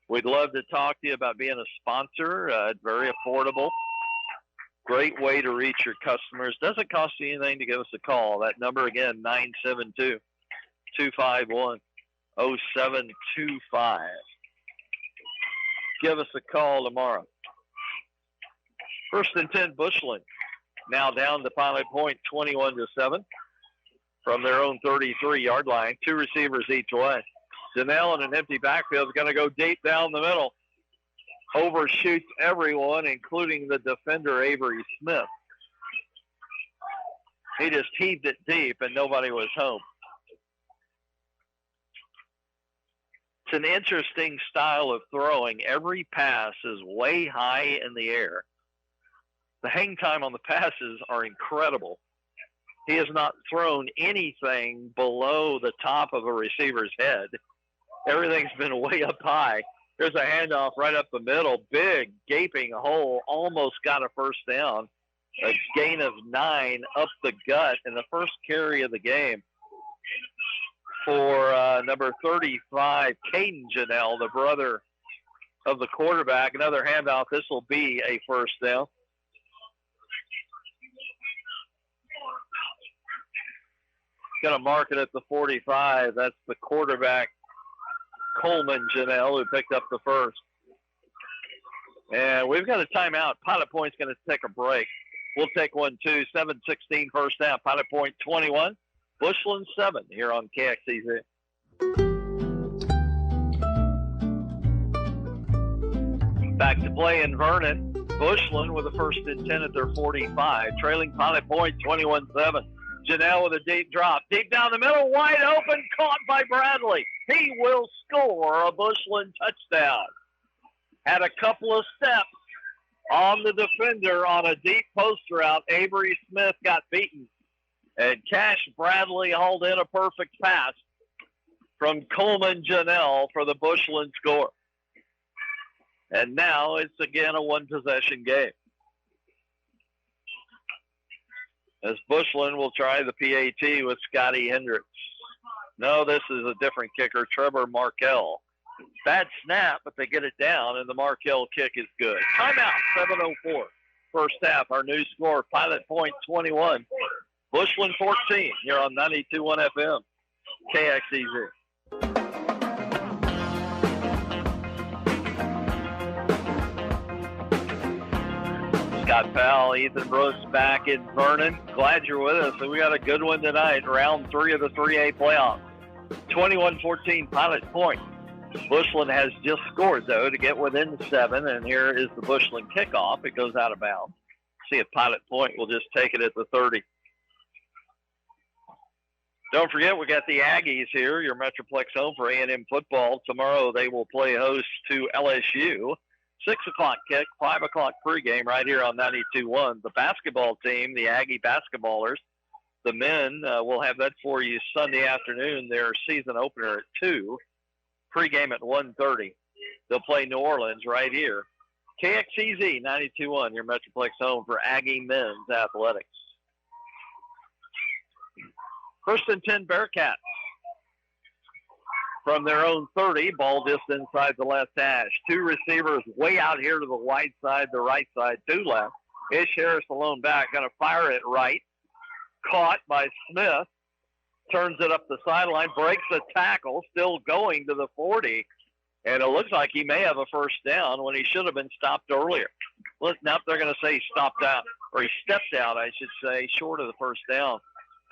We'd love to talk to you about being a sponsor. Very affordable. Great way to reach your customers. Doesn't cost you anything to give us a call. That number again, 972-251-0725. Give us a call tomorrow. 1st and 10 Bushland. Now down to Pilot Point 21-7 from their own 33-yard line. 2 receivers each way. Janelle in an empty backfield is going to go deep down the middle. Overshoots everyone, including the defender, Avery Smith. He just heaved it deep, and nobody was home. It's an interesting style of throwing. Every pass is way high in the air. The hang time on the passes are incredible. He has not thrown anything below the top of a receiver's head. Everything's been way up high. There's a handoff right up the middle. Big, gaping hole. Almost got a first down. A gain of 9 up the gut in the first carry of the game for number 35, Caden Janelle, the brother of the quarterback. Another handoff. This will be a first down. Going to mark it at the 45. That's the quarterback, Coleman Janelle, who picked up the first. And we've got a timeout. Pilot Point's going to take a break. We'll take one, too. 7:16 first half. Pilot Point 21, Bushland 7 here on KXEZ. Back to play in Vernon. Bushland with a 1st and 10 at their 45. Trailing Pilot Point 21-7. Janelle with a deep drop. Deep down the middle, wide open, caught by Bradley. He will score a Bushland touchdown. Had a couple of steps on the defender on a deep post route. Avery Smith got beaten. And Cash Bradley hauled in a perfect pass from Coleman Janelle for the Bushland score. And now it's again a one-possession game. As Bushland will try the PAT with Scotty Hendricks. No, this is a different kicker, Trevor Markell. Bad snap, but they get it down, and the Markell kick is good. Timeout, 7:04. First half, our new score, Pilot Point 21, Bushland 14, here on 92.1 FM, KXEZ. Scott Powell, Ethan Brooks back in Vernon. Glad you're with us. We got a good one tonight, round 3 of the 3A playoffs. 21-14 Pilot Point. Bushland has just scored, though, to get within 7, and here is the Bushland kickoff. It goes out of bounds. See if Pilot Point will just take it at the 30. Don't forget, we got the Aggies here, your Metroplex home for A&M football. Tomorrow they will play host to LSU. 6 o'clock kick, 5 o'clock pregame right here on 92.1. The basketball team, the Aggie basketballers, the men, will have that for you Sunday afternoon, their season opener at 2. Pregame at 1:30. They'll play New Orleans right here. KXEZ 92.1, your Metroplex home for Aggie men's athletics. First and 10 Bearcats. From their own 30, ball just inside the left hash. 2 receivers way out here to the wide side, the right side, 2 left. Ish Harris alone back, going to fire it right. Caught by Smith. Turns it up the sideline, breaks the tackle, still going to the 40. And it looks like he may have a first down when he should have been stopped earlier. Well, now they're going to say he stopped out, or he stepped out, I should say, short of the first down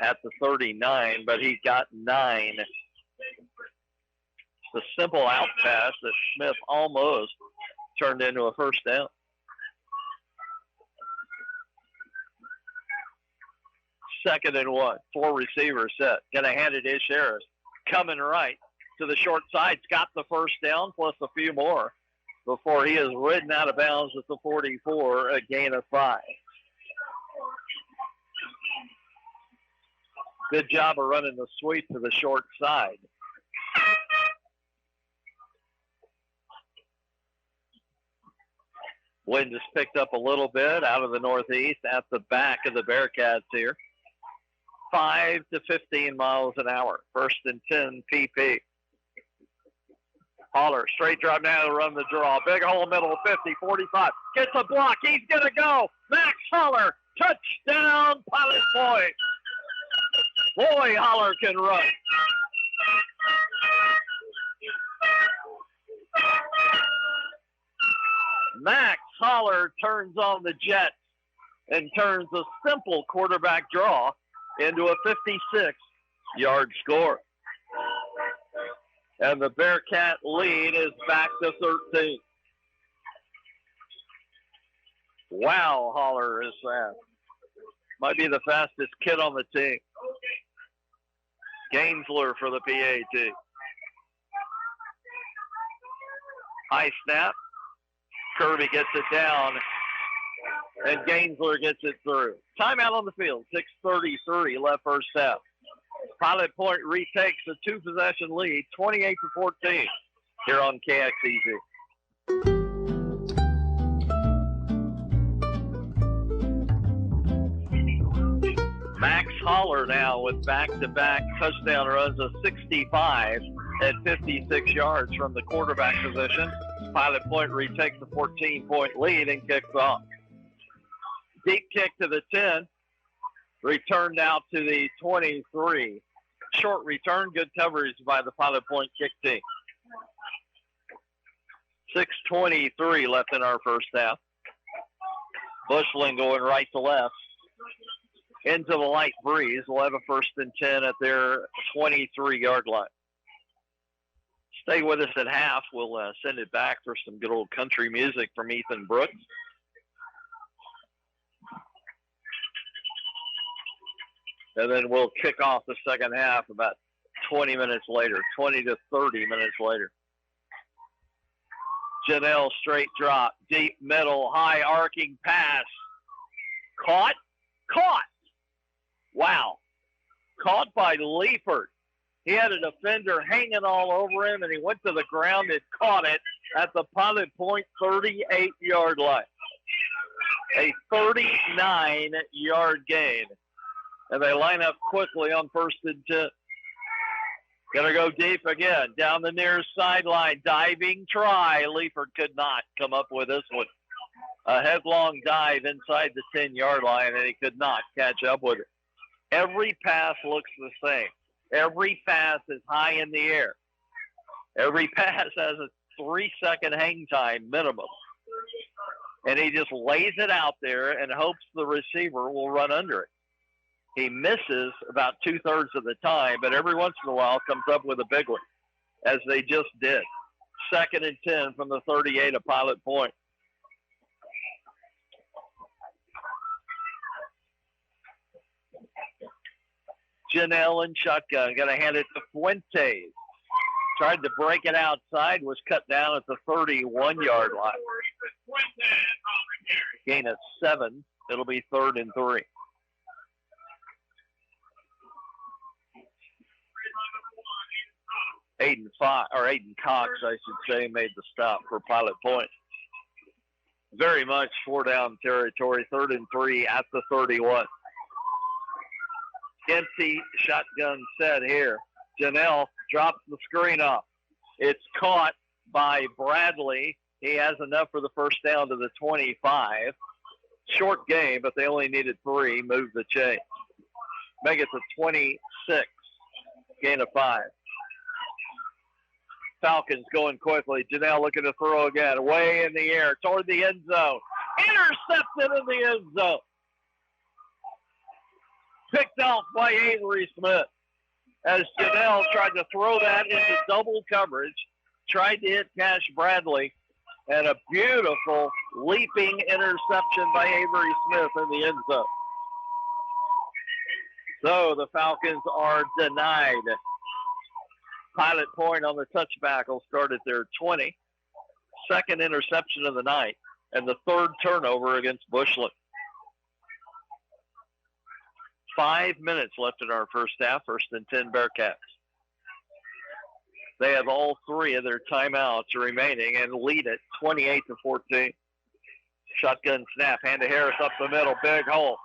at the 39, but he got 9. The simple out pass that Smith almost turned into a first down. Second and 1. 4 receivers set. Going to hand it to Ish Harris. Coming right to the short side. Got the first down plus a few more before he is ridden out of bounds at the 44, a gain of 5. Good job of running the sweep to the short side. Wind has picked up a little bit out of the northeast at the back of the Bearcats here. 5 to 15 miles an hour. First and 10 PP. Holler, straight drive now to run the draw. Big hole middle, 50, 45. Gets a block. He's going to go. Max Holler, touchdown, Pilot Point. Boy, Holler can run. Max Holler turns on the Jets and turns a simple quarterback draw into a 56-yard score. And the Bearcat lead is back to 13. Wow, Holler is fast. Might be the fastest kid on the team. Gainsler for the PAT. High snap. Kirby gets it down, and Gainsler gets it through. Timeout on the field, 6:33 left first half. Pilot Point retakes a 2-possession lead, 28-14, here on KXEZ. Max Holler now with back-to-back touchdown runs of 65 at 56 yards from the quarterback position. Pilot Point retakes a 14-point lead and kicks off. Deep kick to the 10. Returned out to the 23. Short return, good coverage by the Pilot Point kick team. 6:23 left in our first half. Bushland going right to left. Into the light breeze. We'll have a first and 10 at their 23-yard line. Stay with us at half. We'll send it back for some good old country music from Ethan Brooks. And then we'll kick off the second half about 20 minutes later, 20 to 30 minutes later. Janelle straight drop, deep middle, high arcing pass. Caught. Wow. Caught by Leifert. He had a defender hanging all over him, and he went to the ground and caught it at the Pilot Point 38-yard line. A 39-yard gain. And they line up quickly on first and 10. Gonna go deep again, down the near sideline, diving try. Leifert could not come up with this one. A headlong dive inside the 10-yard line, and he could not catch up with it. Every pass looks the same. Every pass is high in the air. Every pass has a 3-second hang time minimum. And he just lays it out there and hopes the receiver will run under it. He misses about 2/3 of the time, but every once in a while comes up with a big one, as they just did. 2nd and 10 from the 38 of Pilot Point. Janelle in shotgun, going to hand it to Fuentes. Tried to break it outside, was cut down at the 31-yard line. Gain of 7. It'll be 3rd and 3. Aiden Cox, I should say, made the stop for Pilot Point. Very much 4-down territory, 3rd and 3 at the 31. Empty shotgun set here. Janelle drops the screen off. It's caught by Bradley. He has enough for the first down to the 25. Short game, but they only needed 3. Move the chain. Make it to 26. Gain of 5. Falcons going quickly. Janelle looking to throw again. Way in the air toward the end zone. Intercepted in the end zone. Picked off by Avery Smith as Janelle tried to throw that into double coverage. Tried to hit Cash Bradley. And a beautiful leaping interception by Avery Smith in the end zone. So the Falcons are denied. Pilot Point on the touchback will start at their 20. Second interception of the night and the 3rd turnover against Bushland. 5 minutes left in our first half. 1st and 10 Bearcats. They have all 3 of their timeouts remaining and lead it 28-14. Shotgun snap, hand to Harris up the middle, big hole.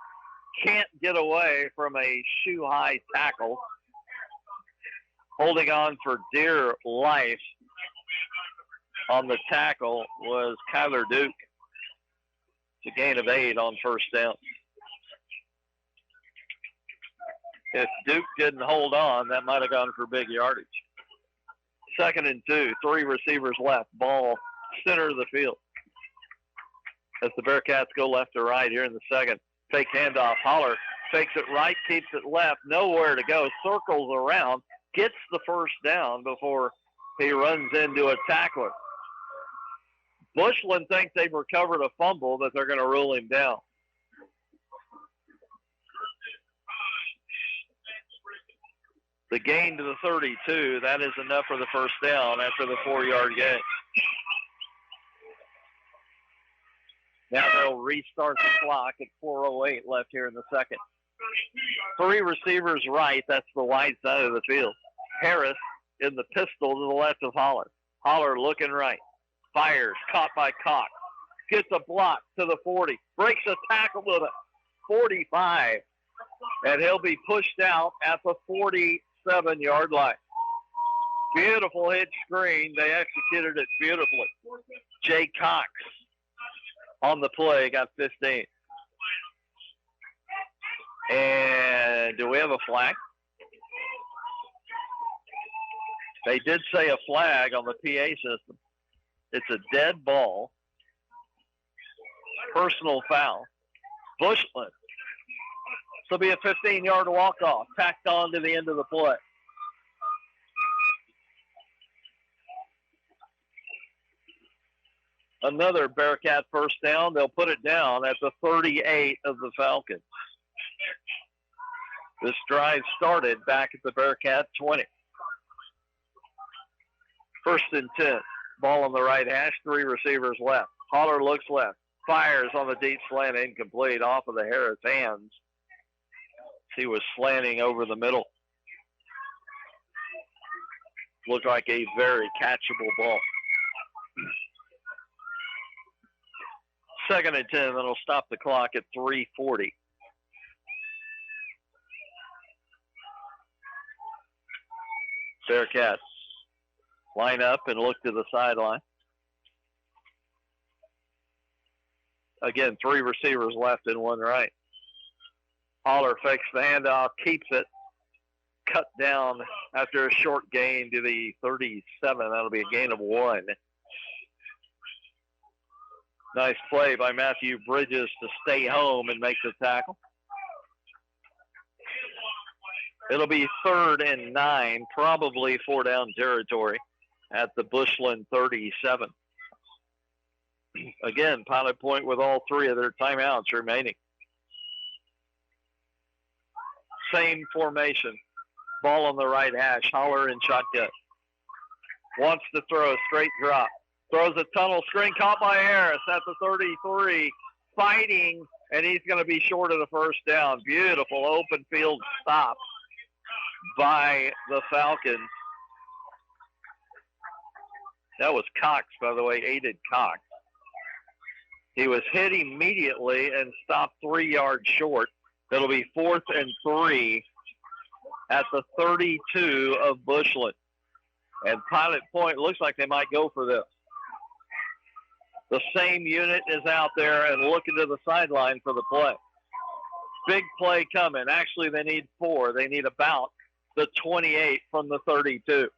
Can't get away from a shoe-high tackle. Holding on for dear life on the tackle was Kyler Duke. It's a gain of 8 on first down. If Duke didn't hold on, that might have gone for big yardage. 2nd and 2, 3 receivers left. Ball center of the field. As the Bearcats go left to right here in the second. Fake handoff. Holler fakes it right, keeps it left. Nowhere to go. Circles around. Gets the first down before he runs into a tackler. Bushland thinks they've recovered a fumble, that they're going to rule him down. The gain to the 32, that is enough for the first down after the 4-yard gain. Now they'll restart the clock at 4:08 left here in the second. 3 receivers right, that's the wide side of the field. Harris in the pistol to the left of Holler. Holler looking right. Fires, caught by Cox. Gets a block to the 40. Breaks a tackle to the 45. And he'll be pushed out at the 47-yard line. Beautiful hitch screen. They executed it beautifully. Jay Cox on the play got 15. And do we have a flag? They did say a flag on the PA system. It's a dead ball. Personal foul. Bushland. This will be a 15-yard walk-off, tacked on to the end of the play. Another Bearcat first down. They'll put it down at the 38 of the Falcons. This drive started back at the Bearcat 20. 1st and 10. Ball on the right hash. 3 receivers left. Holler looks left. Fires on the deep slant, incomplete, off of the Harris hands. He was slanting over the middle. Looked like a very catchable ball. 2nd and 10. That'll stop the clock at 3:40. Bearcats line up and look to the sideline. Again, 3 receivers left and 1 right. Holler fakes the handoff, keeps it, cut down after a short gain to the 37. That'll be a gain of 1. Nice play by Matthew Bridges to stay home and make the tackle. It'll be 3rd and 9, probably 4-down territory at the Bushland 37. Again, Pilot Point with all 3 of their timeouts remaining. Same formation. Ball on the right hash. Holler in shotgun. Wants to throw a straight drop. Throws a tunnel screen, caught by Harris at the 33. fighting, and he's going to be short of the first down. Beautiful open field stop by the Falcons. That was Cox, by the way, Aiden Cox. He was hit immediately and stopped 3 yards short. It'll be 4th and 3 at the 32 of Bushland. And Pilot Point looks like they might go for this. The same unit is out there and looking to the sideline for the play. Big play coming. Actually, they need 4. They need about the 28 from the 32.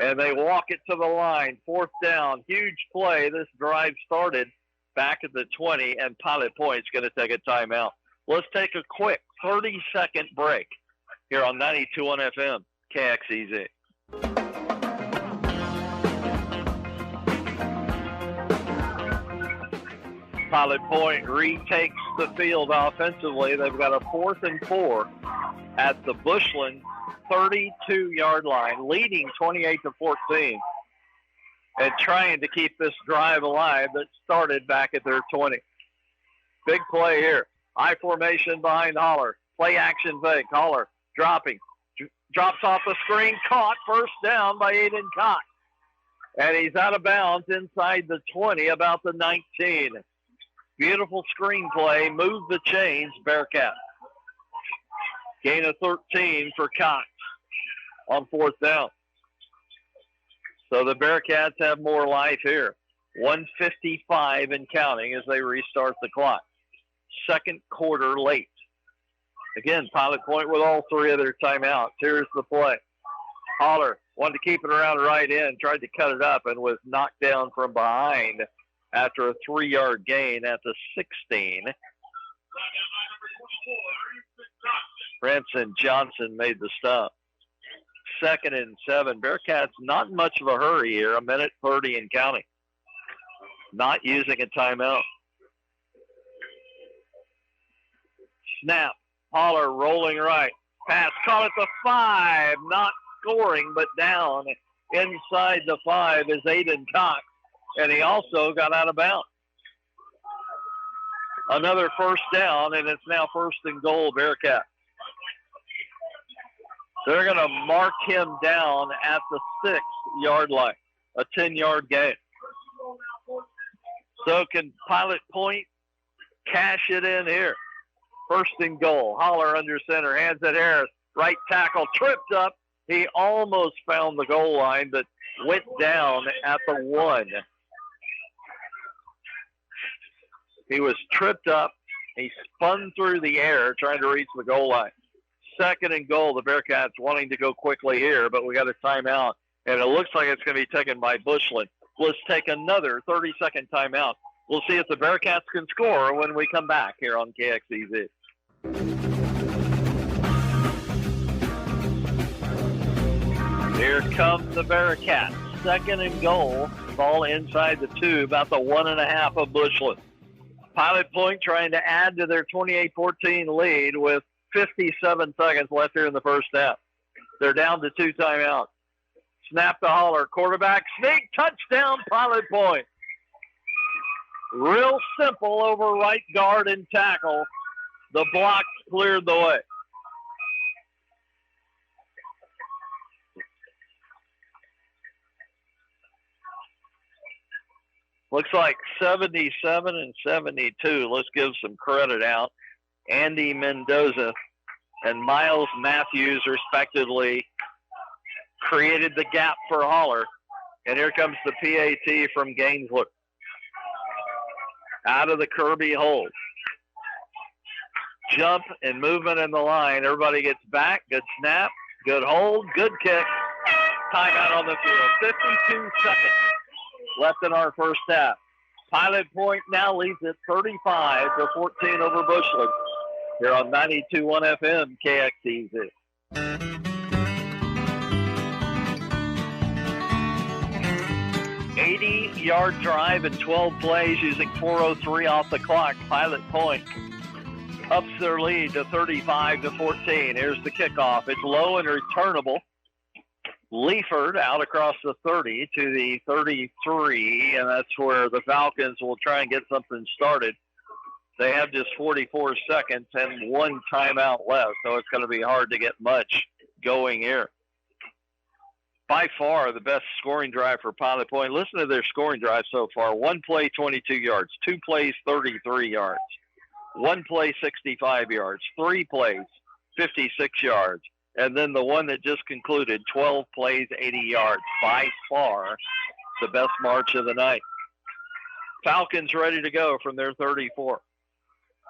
And they walk it to the line. 4th down. Huge play. This drive started back at the 20, and Pilot Point's going to take a timeout. Let's take a quick 30-second break here on 92.1 FM, KXEZ. Pilot Point retakes the field offensively. They've got a 4th and 4 at the Bushland 32-yard line, leading 28-14, and trying to keep this drive alive that started back at their 20. Big play here. High formation behind Holler. Play action fake. Holler dropping. Drops off the screen. Caught. First down by Aiden Cox. And he's out of bounds inside the 20, about the 19. Beautiful screen play. Move the chains, Bearcat. Gain of 13 for Cox on 4th down. So the Bearcats have more life here. 1:55 and counting as they restart the clock. Second quarter late. Again, Pilot Point with all 3 of their timeouts. Here's the play. Holler wanted to keep it around right in, tried to cut it up, and was knocked down from behind after a 3-yard gain at the 16. Branson Johnson made the stop. 2nd and 7. Bearcats not in much of a hurry here. 1:30 and counting. Not using a timeout. Snap. Holler rolling right. Pass caught at the 5. Not scoring, but down inside the 5 is Aiden Cox. And he also got out of bounds. Another first down, and it's now 1st and goal, Bearcat. They're going to mark him down at the 6-yard line, a 10-yard gain. So can Pilot Point cash it in here? 1st and goal. Holler under center, hands it Harris. Right tackle, tripped up. He almost found the goal line, but went down at the 1. He was tripped up. He spun through the air trying to reach the goal line. 2nd and goal. The Bearcats wanting to go quickly here, but we got a timeout, and it looks like it's going to be taken by Bushland. Let's take another 30-second timeout. We'll see if the Bearcats can score when we come back here on KXEZ. Here come the Bearcats. 2nd and goal. Ball inside the 2, about the 1.5 of Bushland. Pilot Point trying to add to their 28-14 lead with 57 seconds left here in the first half. They're down to 2 timeouts. Snap to Holler. Quarterback sneak. Touchdown, Pilot Point. Real simple over right guard and tackle. The blocks cleared the way. Looks like 77 and 72. Let's give some credit out. Andy Mendoza and Miles Matthews, respectively, created the gap for Holler. And here comes the PAT from Gainsler. Out of the Kirby hold. Jump and movement in the line. Everybody gets back. Good snap. Good hold. Good kick. Timeout on the field. 52 seconds left in our first half. Pilot Point now leads it 35-14 over Bushland. Here on 92.1 FM, KXEZ. 80-yard drive in 12 plays using 4:03 off the clock. Pilot Point ups their lead to 35-14. Here's the kickoff. It's low and returnable. Leaford out across the 30 to the 33, and that's where the Falcons will try and get something started They have just 44 seconds and 1 timeout left, so it's going to be hard to get much going here. By far the best scoring drive for Pilot Point. Listen to their scoring drive so far. 1 play, 22 yards. 2 plays, 33 yards. 1 play, 65 yards. 3 plays, 56 yards. And then the one that just concluded, 12 plays, 80 yards. By far the best march of the night. Falcons ready to go from their 34.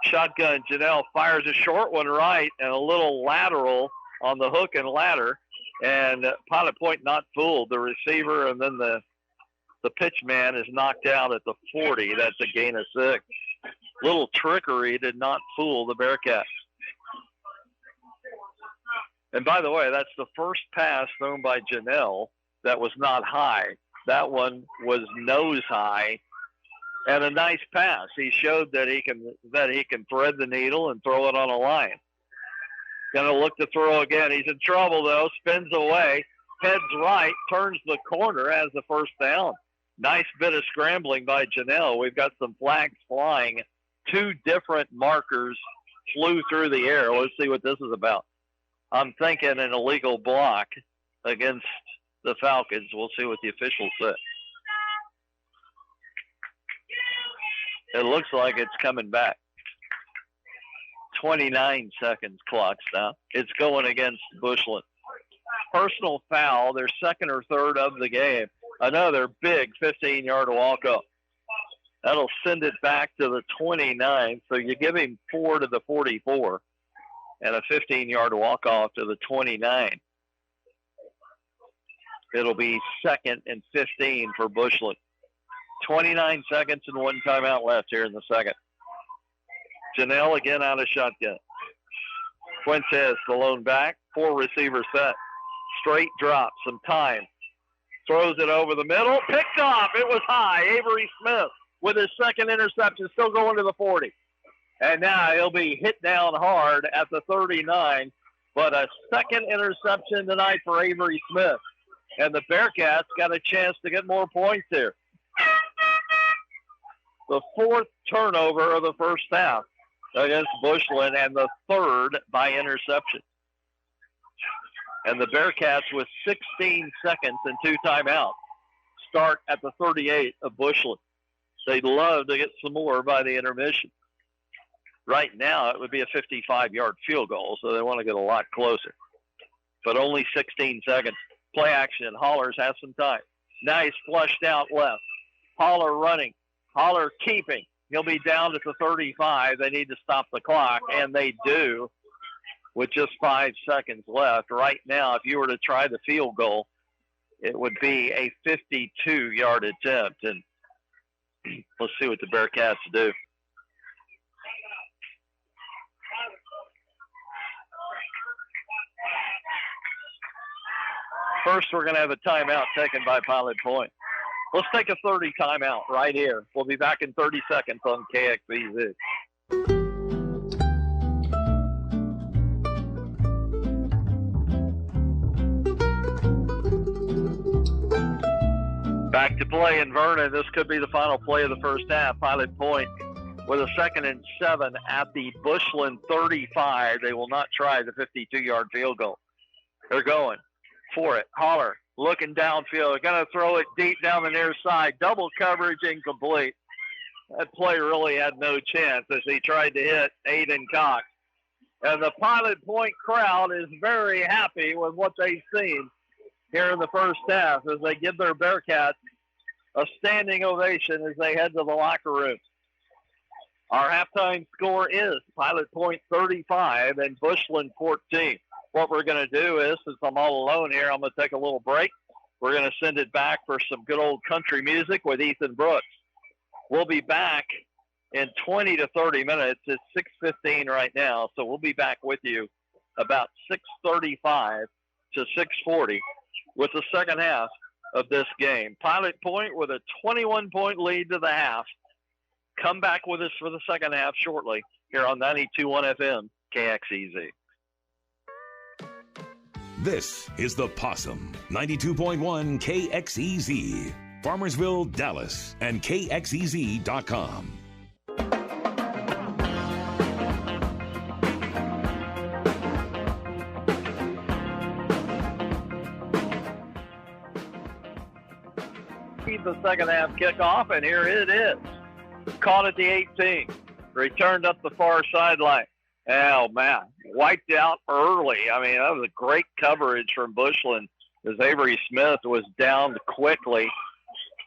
Shotgun, Janelle fires a short one right and a little lateral on the hook and ladder. And Pilot Point not fooled. The receiver and then the pitch man is knocked out at the 40. That's a gain of 6. Little trickery did not fool the Bearcats. And by the way, that's the first pass thrown by Janelle that was not high. That one was nose high and a nice pass. He showed that he can thread the needle and throw it on a line. Going to look to throw again. He's in trouble, though. Spins away. Heads right. Turns the corner. Has the first down. Nice bit of scrambling by Janelle. We've got some flags flying. 2 different markers flew through the air. Let's see what this is about. I'm thinking an illegal block against the Falcons. We'll see what the officials say. It looks like it's coming back. 29 seconds clock stop. It's going against Bushland. Personal foul, their second or third of the game. Another big 15-yard walk-up. That'll send it back to the 29. So you give him 4 to the 44 and a 15-yard walk-off to the 29. It'll be 2nd and 15 for Bushland. 29 seconds and 1 timeout left here in the second. Janelle again out of shotgun. Fuentes, the lone back. 4 receiver set. Straight drop, some time. Throws it over the middle. Picked off. It was high. Avery Smith with his second interception, still going to the 40. And now he'll be hit down hard at the 39. But a second interception tonight for Avery Smith. And the Bearcats got a chance to get more points here. The 4th turnover of the first half against Bushland and the 3rd by interception. And the Bearcats with 16 seconds and 2 timeouts start at the 38 of Bushland. They'd love to get some more by the intermission. Right now, it would be a 55-yard field goal, so they want to get a lot closer. But only 16 seconds. Play action. Hollers has some time. Nice flushed out left. Holler running. Holler keeping. He'll be down at the 35. They need to stop the clock, and they do with just 5 seconds left. Right now, if you were to try the field goal, it would be a 52-yard attempt. And let's see what the Bearcats do. First, we're going to have a timeout taken by Pilot Point. Let's take a 30 timeout right here. We'll be back in 30 seconds on KXEZ. Back to play in Vernon. This could be the final play of the first half. Pilot Point with a 2nd and 7 at the Bushland 35. They will not try the 52-yard field goal. They're going for it. Holler looking downfield. They're going to throw it deep down the near side. Double coverage incomplete. That play really had no chance as he tried to hit Aiden Cox. And the Pilot Point crowd is very happy with what they've seen here in the first half as they give their Bearcats a standing ovation as they head to the locker room. Our halftime score is Pilot Point 35 and Bushland 14. What we're going to do is, since I'm all alone here, I'm going to take a little break. We're going to send it back for some good old country music with Ethan Brooks. We'll be back in 20 to 30 minutes. It's 6:15 right now, so we'll be back with you about 6:35 to 6:40 with the second half of this game. Pilot Point with a 21-point lead to the half. Come back with us for the second half shortly here on 92.1 FM KXEZ. This is the Possum, 92.1 KXEZ, Farmersville, Dallas, and KXEZ.com. The second half kickoff, and here it is. Caught at the 18. Returned up the far sideline. Oh, man. Wiped out early. I mean, that was a great coverage from Bushland as Avery Smith was down quickly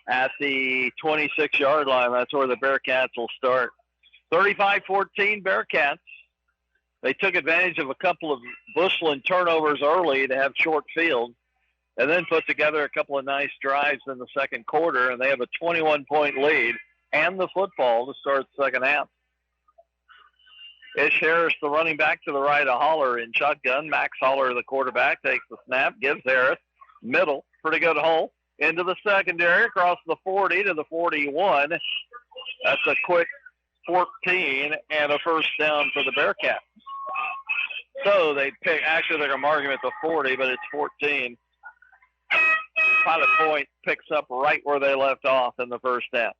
at the 26-yard line. That's where the Bearcats will start. 35-14 Bearcats. They took advantage of a couple of Bushland turnovers early to have short field, and then put together a couple of nice drives in the second quarter, and they have a 21-point lead and the football to start the second half. Ish Harris, the running back, to the right of Holler in shotgun. Max Holler, the quarterback, takes the snap, gives Harris middle, pretty good hole, into the secondary, across the 40 to the 41. That's a quick 14 and a first down for the Bearcats. So they pick, actually they're going to mark him at the 40, but it's 14. Pilot Point picks up right where they left off in the first half.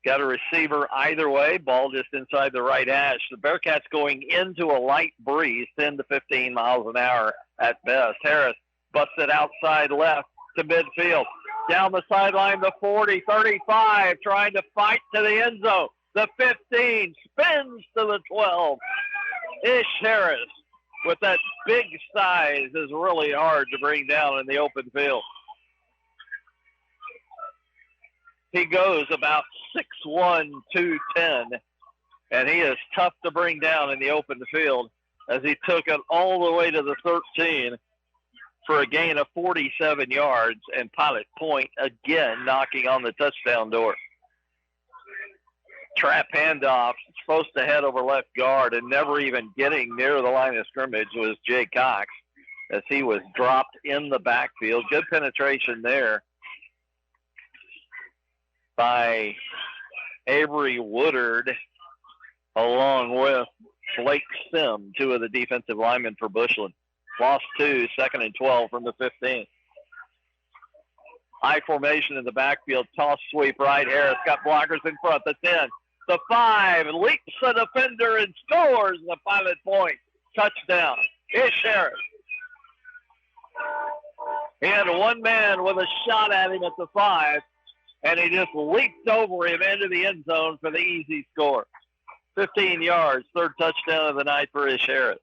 Got a receiver either way, ball just inside the right hash. The Bearcats going into a light breeze, 10 to 15 miles an hour at best. Harris busts it outside left to midfield. Down the sideline, the 40, 35, trying to fight to the end zone. The 15 spins to the 12. Ish Harris, with that big size, is really hard to bring down in the open field. He goes about 6'1", 210, and he is tough to bring down in the open field as he took it all the way to the 13 for a gain of 47 yards, and Pilot Point again knocking on the touchdown door. Trap handoff, supposed to head over left guard, and never even getting near the line of scrimmage was Jay Cox as he was dropped in the backfield. Good penetration there by Avery Woodard along with Blake Sim, two of the defensive linemen for Bushland. Lost 2, 2nd and 12 from the 15. High formation in the backfield, toss sweep right. Harris got blockers in front. The 10, the 5, leaps a defender and scores the Pilot Point touchdown. Ish Harris. He had one man with a shot at him at the 5, and he just leaped over him into the end zone for the easy score. 15 yards, third touchdown of the night for Ish Harris.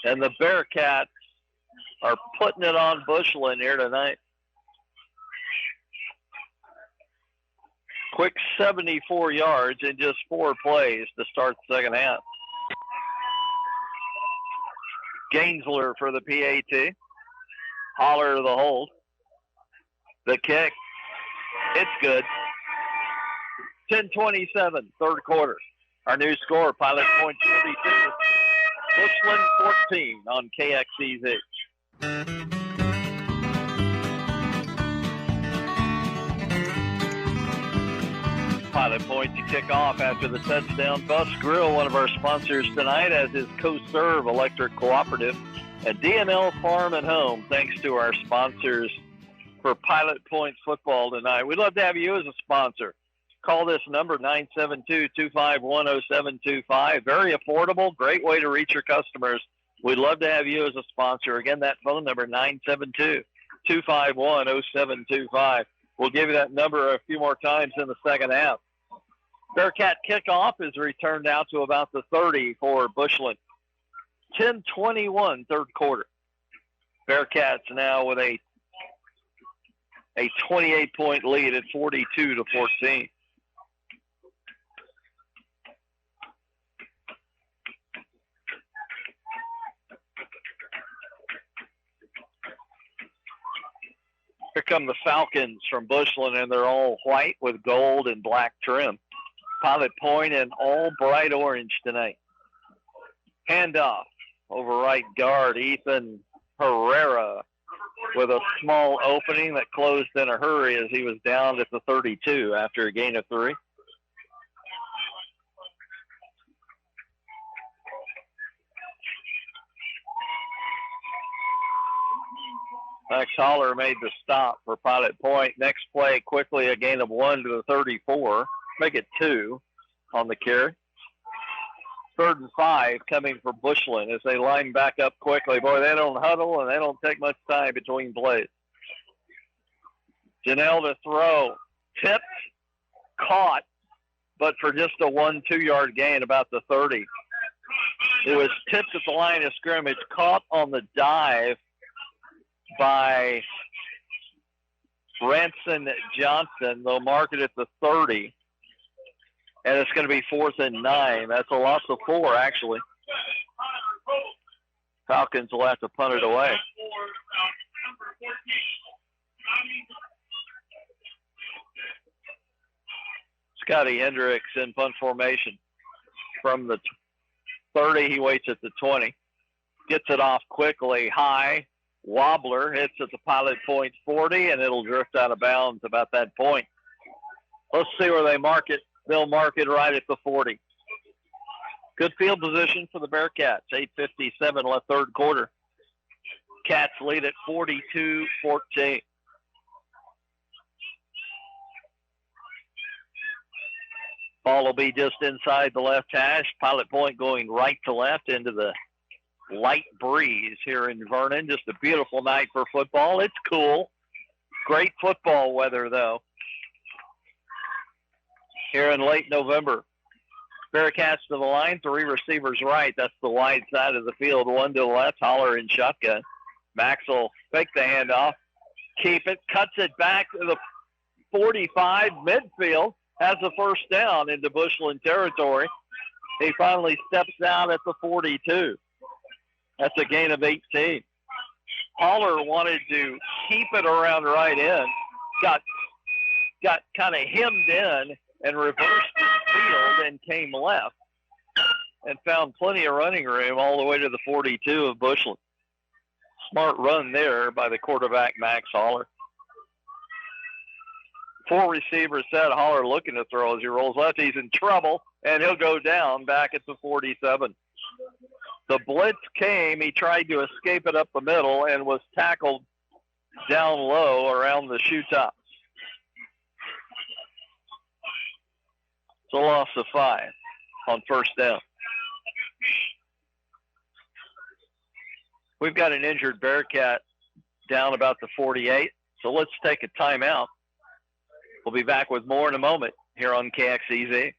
And the Bearcats are putting it on Bushland here tonight. Quick 74 yards in just 4 plays to start the second half. Gainsler for the PAT. Holler the hold. The kick. It's good. 10:27, third quarter. Our new score, Pilot Point 42. Bushland 14 on KXEZ. Pilot Point to kick off after the touchdown. Bus Grill, one of our sponsors tonight, as is CoServe Electric Cooperative and DNL Farm and Home. Thanks to our sponsors for Pilot Point football tonight. We'd love to have you as a sponsor. Call this number, 972-251-0725. Very affordable, great way to reach your customers. We'd love to have you as a sponsor. Again, that phone number, 972-251-0725. We'll give you that number a few more times in the second half. Bearcat kickoff is returned out to about the 30 for Bushland. 10:21, third quarter. Bearcats now with a 28-point lead at 42-14. Here come the Falcons from Bushland, and they're all white with gold and black trim. Pilot Point in all bright orange tonight. Handoff over right guard, Ethan Herrera, with a small opening that closed in a hurry as he was down at the 32 after a gain of 3. Max Holler made the stop for Pilot Point. Next play, quickly a gain of 1 to the 34. Make it 2 on the carry. 3rd and 5 coming for Bushland as they line back up quickly. Boy, they don't huddle and they don't take much time between plays. Janelle to throw. Tipped, caught, but for just a 1-2 yard gain about the 30. It was tipped at the line of scrimmage, caught on the dive by Branson Johnson. They'll mark it at the 30. And it's going to be 4th and 9. That's a loss of 4, actually. Falcons will have to punt it away. Scotty Hendricks in punt formation. From the 30, he waits at the 20. Gets it off quickly, high. Wobbler hits at the Pilot Point 40, and it'll drift out of bounds about that point. Let's see where they mark it. They'll mark it right at the 40. Good field position for the Bearcats. 8:57 left third quarter. Cats lead at 42-14. Ball will be just inside the left hash. Pilot Point going right to left into the light breeze here in Vernon. Just a beautiful night for football. It's cool. Great football weather, though, here in late November. Bearcats to the line, 3 receivers right. That's the wide side of the field. 1 to the left, Holler in shotgun. Max will fake the handoff, keep it, cuts it back to the 45 midfield, has the first down into Bushland territory. He finally steps out at the 42. That's a gain of 18. Holler wanted to keep it around right in, got kind of hemmed in and reversed his field and came left and found plenty of running room all the way to the 42 of Bushland. Smart run there by the quarterback, Max Holler. 4 receivers set. Holler looking to throw as he rolls left. He's in trouble, and he'll go down back at the 47. The blitz came. He tried to escape it up the middle and was tackled down low around the shoe tops. It's a loss of 5 on first down. We've got an injured Bearcat down about the 48, so let's take a timeout. We'll be back with more in a moment here on KXEZ.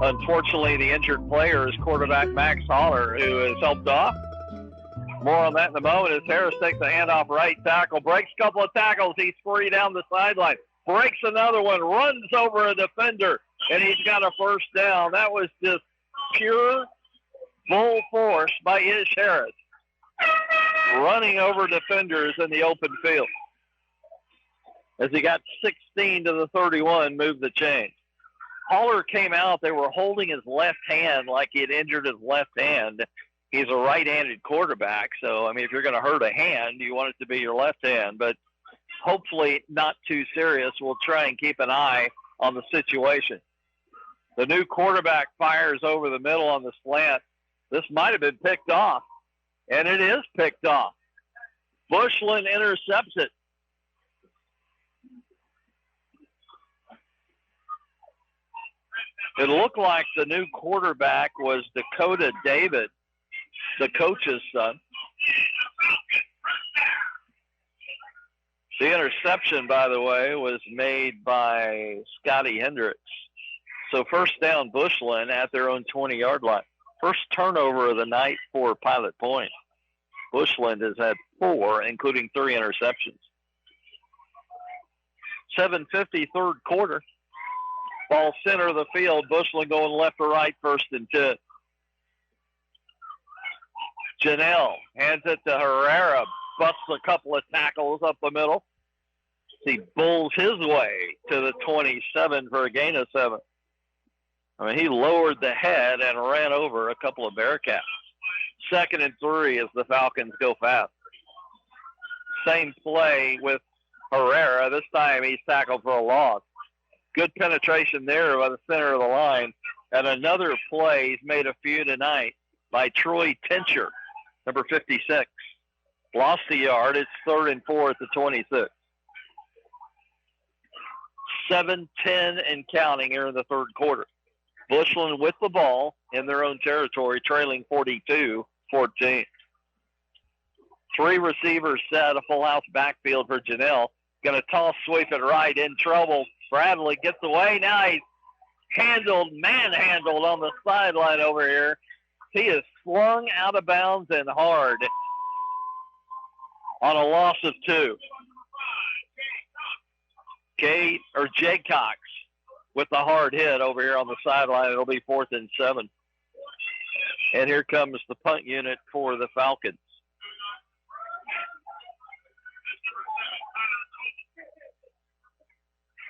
Unfortunately, the injured player is quarterback Max Holler, who is helped off. More on that in a moment as Harris takes the handoff right tackle, breaks a couple of tackles. He's free down the sideline, breaks another one, runs over a defender, and he's got a first down. That was just pure bull force by Ish Harris, running over defenders in the open field. As he got 16 to the 31, moved the chain. Holler came out. They were holding his left hand like he had injured his left hand. He's a right-handed quarterback, so, I mean, if you're going to hurt a hand, you want it to be your left hand, but hopefully not too serious. We'll try and keep an eye on the situation. The new quarterback fires over the middle on the slant. This might have been picked off, and it is picked off. Bushland intercepts it. It looked like the new quarterback was Dakota David, the coach's son. The interception, by the way, was made by Scotty Hendricks. So first down, Bushland at their own 20-yard line. First turnover of the night for Pilot Point. Bushland has had 4, including 3 interceptions. 7:50 third quarter. Ball center of the field. Bushland going left to right, 1st and 10. Janelle hands it to Herrera. Busts a couple of tackles up the middle. He bulls his way to the 27 for a gain of 7. I mean, he lowered the head and ran over a couple of Bearcats. 2nd and 3 as the Falcons go fast. Same play with Herrera. This time he's tackled for a loss. Good penetration there by the center of the line. And another play he's made a few tonight by Troy Tincher, number 56. Lost a yard. It's 3rd and 4 at the 26. 7:10 and counting here in the third quarter. Bushland with the ball in their own territory, trailing 42-14. 3 receivers set, a full house backfield for Janelle. Going to toss, sweep it right, in trouble. Bradley gets away. Now he's manhandled on the sideline over here. He is slung out of bounds and hard on a loss of 2. Jay Cox with the hard hit over here on the sideline. It'll be 4th and 7. And here comes the punt unit for the Falcons.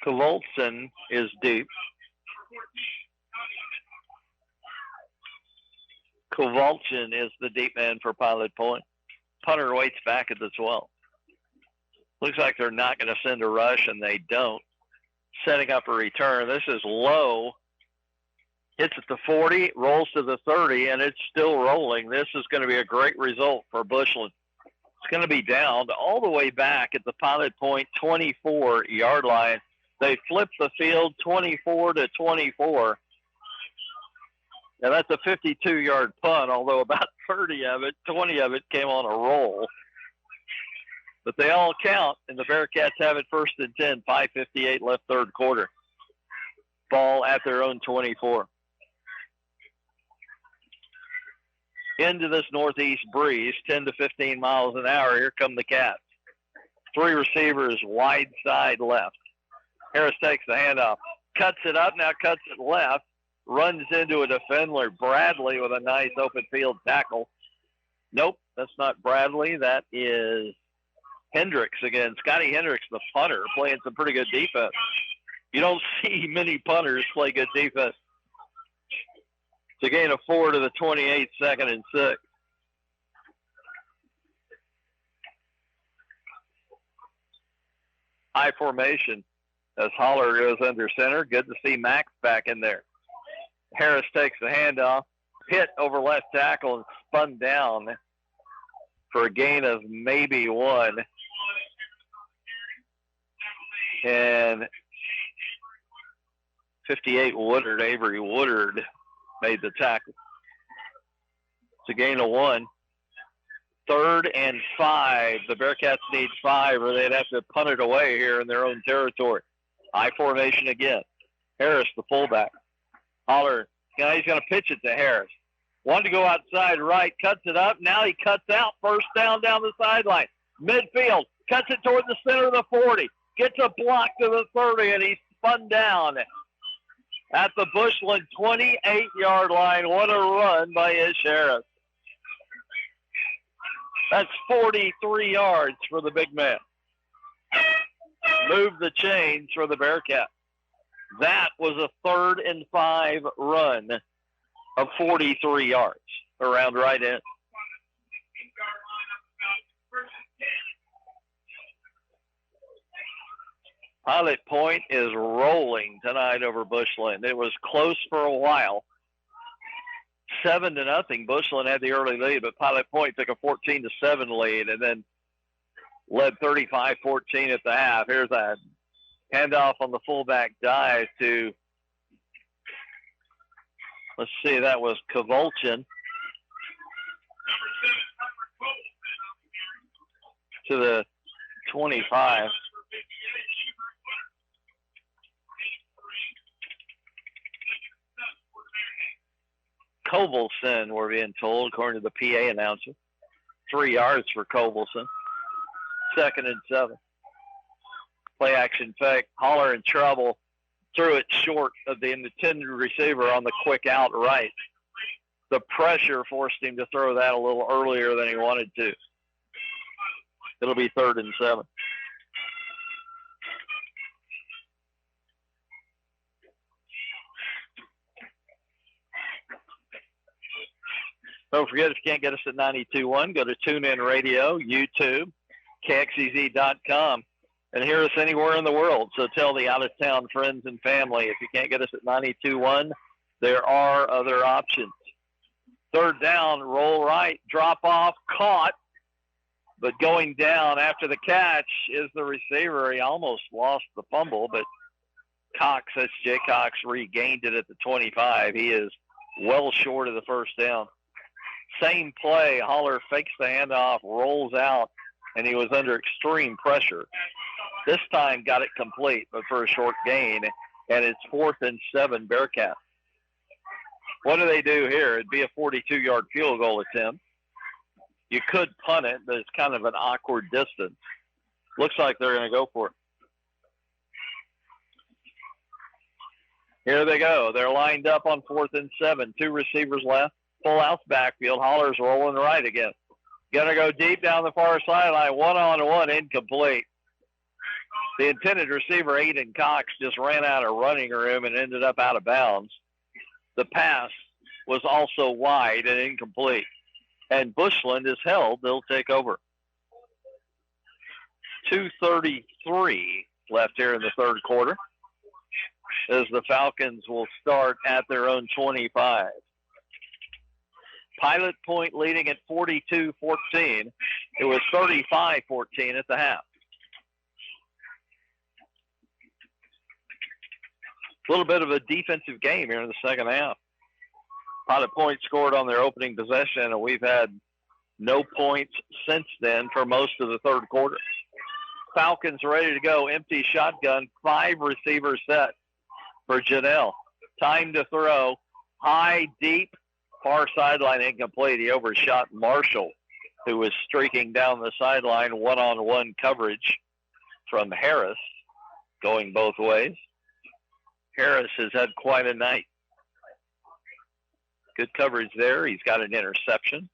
Kowalson is deep. Kowalson is the deep man for Pilot Point. Punter waits back at the 12. Looks like they're not going to send a rush, and they don't. Setting up a return. This is low. Hits at the 40, rolls to the 30, and it's still rolling. This is going to be a great result for Bushland. It's going to be down all the way back at the Pilot Point 24-yard line. They flipped the field 24-24. Now that's a 52-yard punt, although about 20 of it came on a roll. But they all count, and the Bearcats have it 1st and 10, 5:58 left third quarter. Ball at their own 24. Into this northeast breeze, 10 to 15 miles an hour. Here come the Cats. 3 receivers wide side left. Harris takes the handoff, cuts it up, now cuts it left, runs into a defender, Bradley, with a nice open field tackle. Nope, that's not Bradley. That is Hendricks again. Scotty Hendricks, the punter, playing some pretty good defense. You don't see many punters play good defense. It's a gain of 4 to the 28, 2nd and 6. High formation as Holler goes under center. Good to see Max back in there. Harris takes the handoff, hit over left tackle, and spun down for a gain of maybe 1. And 58 Woodard, Avery Woodard, made the tackle. It's a gain of 1. 3rd and 5. The Bearcats need 5, or they'd have to punt it away here in their own territory. High formation again. Harris, the fullback. Holler, he's going to pitch it to Harris. Wanted to go outside right, cuts it up. Now he cuts out. 1st down the sideline. Midfield, cuts it toward the center of the 40. Gets a block to the 30, and he's spun down at the Bushland 28-yard line. What a run by Ish Harris. That's 43 yards for the big man. Move the chains for the Bearcats. That was a 3rd and 5 run of 43 yards around right in. Pilot Point is rolling tonight over Bushland. It was close for a while. 7-0. Bushland had the early lead, but Pilot Point took a 14-7 lead and then led 35-14 at the half. Here's a handoff on the fullback dive to, let's see, that was Kowalson to the 25. Kowalson, we're being told, according to the PA announcer. 3 yards for Kowalson. 2nd and 7. Play action fake. Holler in trouble. Threw it short of the intended receiver on the quick out right. The pressure forced him to throw that a little earlier than he wanted to. It'll be 3rd and 7. Don't forget, if you can't get us at 92.1, go to TuneIn Radio, YouTube, KXEZ.com, and hear us anywhere in the world. So tell the out-of-town friends and family, if you can't get us at 92.1, there are other options. 3rd down, roll right, drop off, caught, but going down after the catch is the receiver. He almost lost the fumble, but Cox, that's Jay Cox, regained it at the 25. He is well short of the first down. Same play, Holler fakes the handoff, rolls out, and he was under extreme pressure. This time got it complete, but for a short gain, and it's 4th and 7 Bearcats. What do they do here? It'd be a 42-yard field goal attempt. You could punt it, but it's kind of an awkward distance. Looks like they're going to go for it. Here they go. They're lined up on 4th and 7. 2 receivers left. Full house backfield. Holler's rolling right again. Going to go deep down the far sideline. 1-on-1, incomplete. The intended receiver, Aiden Cox, just ran out of running room and ended up out of bounds. The pass was also wide and incomplete. And Bushland is held. They'll take over. 2:33 left here in the third quarter, as the Falcons will start at their own 25. Pilot Point leading at 42-14. It was 35-14 at the half. A little bit of a defensive game here in the second half. Pilot Point scored on their opening possession, and we've had no points since then for most of the third quarter. Falcons ready to go. Empty shotgun. 5 receivers set for Janelle. Time to throw. High, deep, far sideline incomplete. He overshot Marshall, who was streaking down the sideline. 1-on-1 coverage from Harris going both ways. Harris has had quite a night. Good coverage there. He's got an interception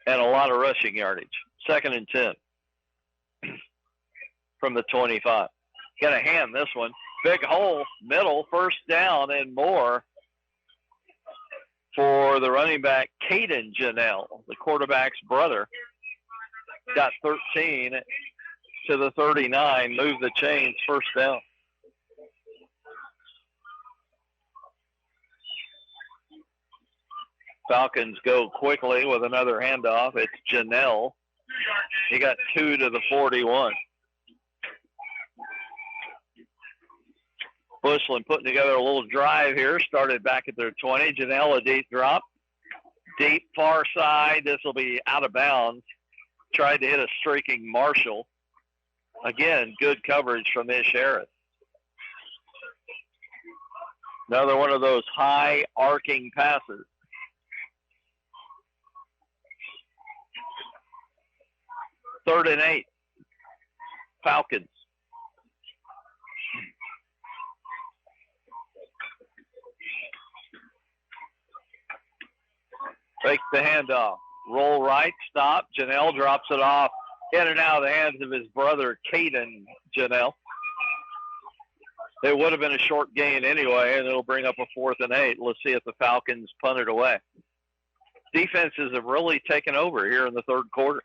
and a lot of rushing yardage. 2nd and 10 from the 25. Got to hand this one. Big hole, middle, first down and more for the running back, Caden Janelle, the quarterback's brother. Got 13 to the 39, moved the chains, first down. Falcons go quickly with another handoff. It's Janelle. He got 2 to the 41. Bushland putting together a little drive here. Started back at their 20. Janelle, a deep drop. Deep far side. This will be out of bounds. Tried to hit a streaking Marshall. Again, good coverage from Ish Harris. Another one of those high arcing passes. 3rd and 8. Falcons. Fake the handoff. Roll right, stop. Janelle drops it off. In and out of the hands of his brother, Caden Janelle. It would have been a short gain anyway, and it'll bring up a 4th and 8. Let's see if the Falcons punt it away. Defenses have really taken over here in the third quarter.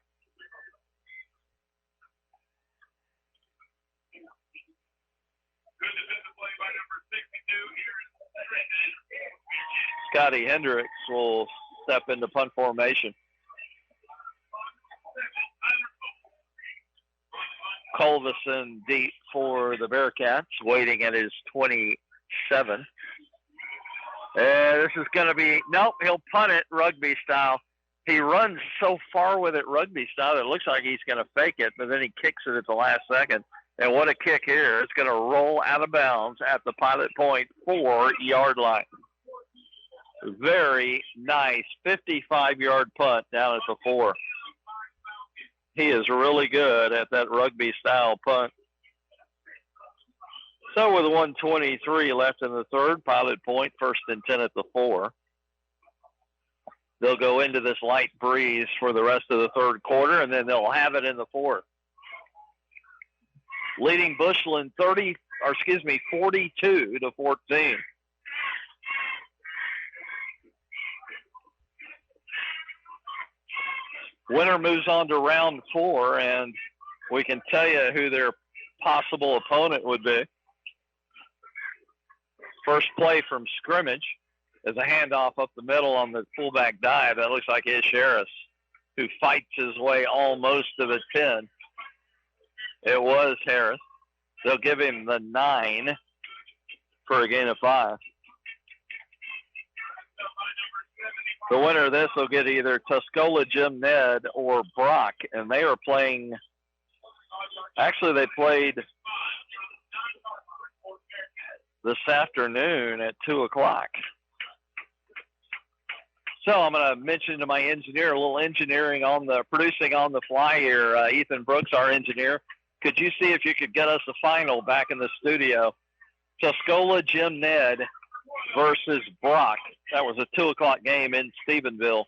Scotty Hendricks will step into punt formation. Culveson deep for the Bearcats, waiting at his 27. And this is going to be, nope, he'll punt it rugby style. He runs so far with it rugby style that it looks like he's going to fake it, but then he kicks it at the last second. And what a kick here. It's going to roll out of bounds at the Pilot Point 4-yard line. Very nice 55-yard punt down at the 4. He is really good at that rugby-style punt. So with 1:23 left in the third, Pilot Point 1st and 10 at the 4. They'll go into this light breeze for the rest of the third quarter, and then they'll have it in the fourth. Leading Bushland 42-14. Winner moves on to round 4, and we can tell you who their possible opponent would be. First play from scrimmage is a handoff up the middle on the fullback dive. That looks like Ish Harris, who fights his way almost to the 10. It was Harris. They'll give him the 9 for a gain of 5. The winner of this will get either Tuscola Jim Ned or Brock, and they are playing. Actually, they played this afternoon at 2 o'clock. So I'm going to mention to my engineer a little engineering on the producing on the fly here. Ethan Brooks, our engineer. Could you see if you could get us a final back in the studio? Tuscola Jim Ned versus Brock. That was a 2 o'clock game in Stephenville.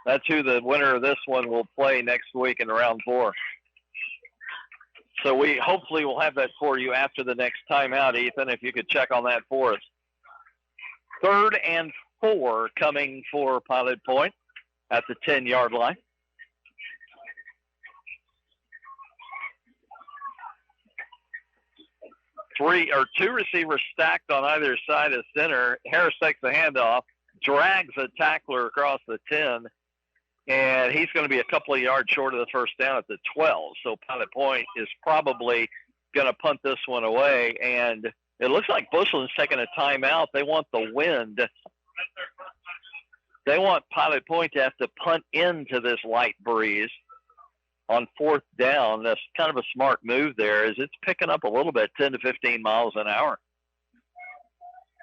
That's who the winner of this one will play next week in round 4. So we hopefully will have that for you after the next timeout, Ethan, if you could check on that for us. 3rd and 4 coming for Pilot Point at the 10-yard line. Two receivers stacked on either side of center. Harris takes the handoff, drags a tackler across the 10, and he's going to be a couple of yards short of the first down at the 12. So Pilot Point is probably going to punt this one away, and it looks like Bushland's taking a timeout. They want the wind. They want Pilot Point to have to punt into this light breeze on 4th down. That's kind of a smart move there, as it's picking up a little bit, 10 to 15 miles an hour.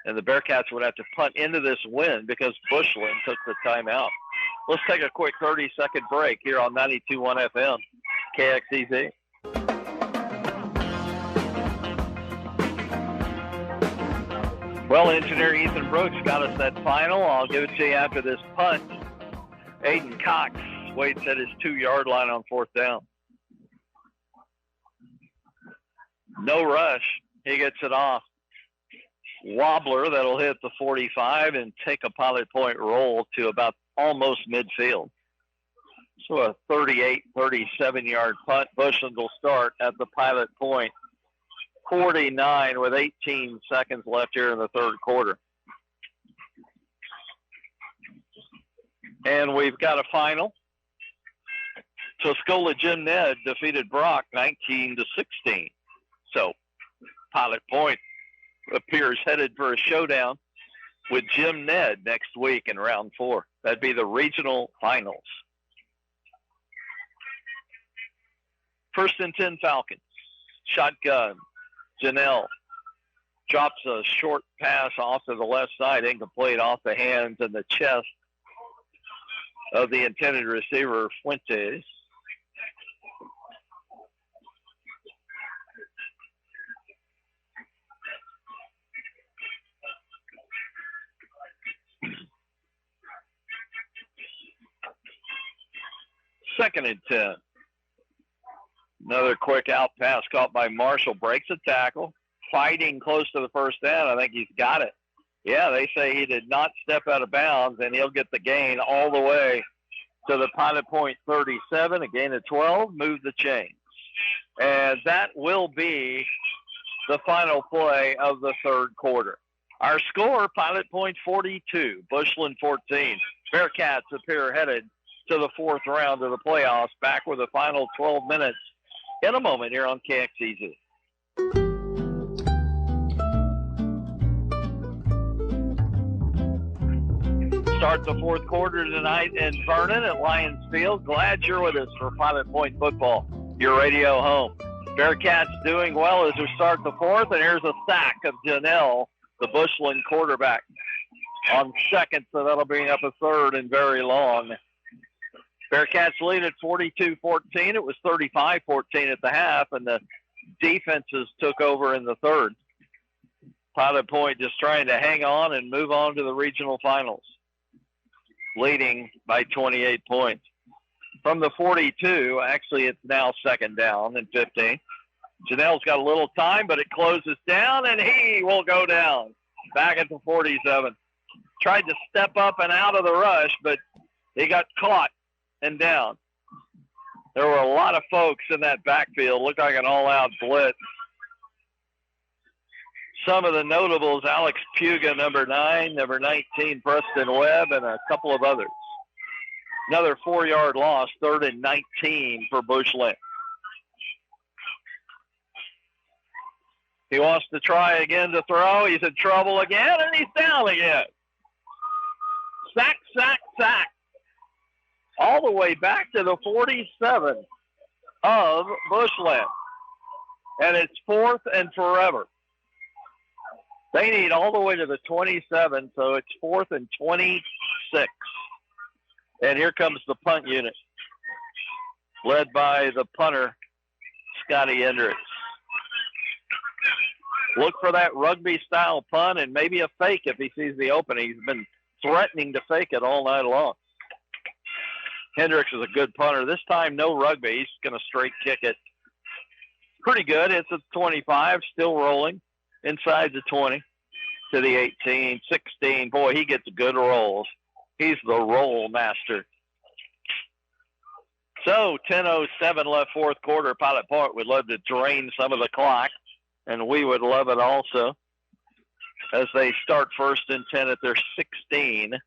And the Bearcats would have to punt into this wind because Bushland took the timeout. Let's take a quick 30-second break here on 92.1 FM, KXEZ. Well, engineer Ethan Brooks got us that final. I'll give it to you after this punt. Aiden Cox waits at his 2-yard line on 4th down. No rush. He gets it off. Wobbler that'll hit the 45 and take a Pilot Point roll to about almost midfield. So a 38, 37-yard punt. Bushland will start at the Pilot Point 49 with 18 seconds left here in the 3rd quarter. And we've got a final. Tuscola Jim Ned defeated Brock 19-16. So Pilot Point appears headed for a showdown with Jim Ned next week in round 4. That'd be the regional finals. 1st and 10 Falcons. Shotgun. Janelle drops a short pass off to the left side, incomplete, off the hands and the chest of the intended receiver, Fuentes. Second and 10. Another quick out pass caught by Marshall. Breaks a tackle. Fighting close to the first down. I think he's got it. Yeah, they say he did not step out of bounds, and he'll get the gain all the way to the Pilot Point 37. A gain of 12. Move the chains. And that will be the final play of the 3rd quarter. Our score, Pilot Point 42, Bushland 14. Bearcats appear headed to the 4th round of the playoffs. Back with the final 12 minutes in a moment here on KXEZ. Start the 4th quarter tonight in Vernon at Lions Field. Glad you're with us for Pilot Point football, your radio home. Bearcats doing well as we start the 4th, and here's a sack of Janelle, the Bushland quarterback, on 2nd, so that'll bring up a 3rd and very long. Bearcats lead at 42-14. It was 35-14 at the half, and the defenses took over in the 3rd. Pilot Point just trying to hang on and move on to the regional finals, leading by 28 points. From the 42, actually it's now 2nd down and 15. Janelle's got a little time, but it closes down, and he will go down back at the 47. Tried to step up and out of the rush, but he got caught and down. There were a lot of folks in that backfield. Looked like an all-out blitz. Some of the notables, Alex Puga, number 9, number 19, Preston Webb, and a couple of others. Another 4-yard loss, 3rd and 19 for Bushland. He wants to try again to throw. He's in trouble again, and he's down again. Sack, sack, sack. All the way back to the 47 of Bushland. And it's 4th and forever. They need all the way to the 27, so it's 4th and 26. And here comes the punt unit, led by the punter, Scotty Hendricks. Look for that rugby-style punt and maybe a fake if he sees the opening. He's been threatening to fake it all night long. Hendricks is a good punter. This time, no rugby. He's going to straight kick it. Pretty good. It's a 25, still rolling inside the 20 to the 18, 16. Boy, he gets good rolls. He's the roll master. So 10:07 left fourth quarter. Pilot Point would love to drain some of the clock, and we would love it also as they start 1st and 10 at their 16.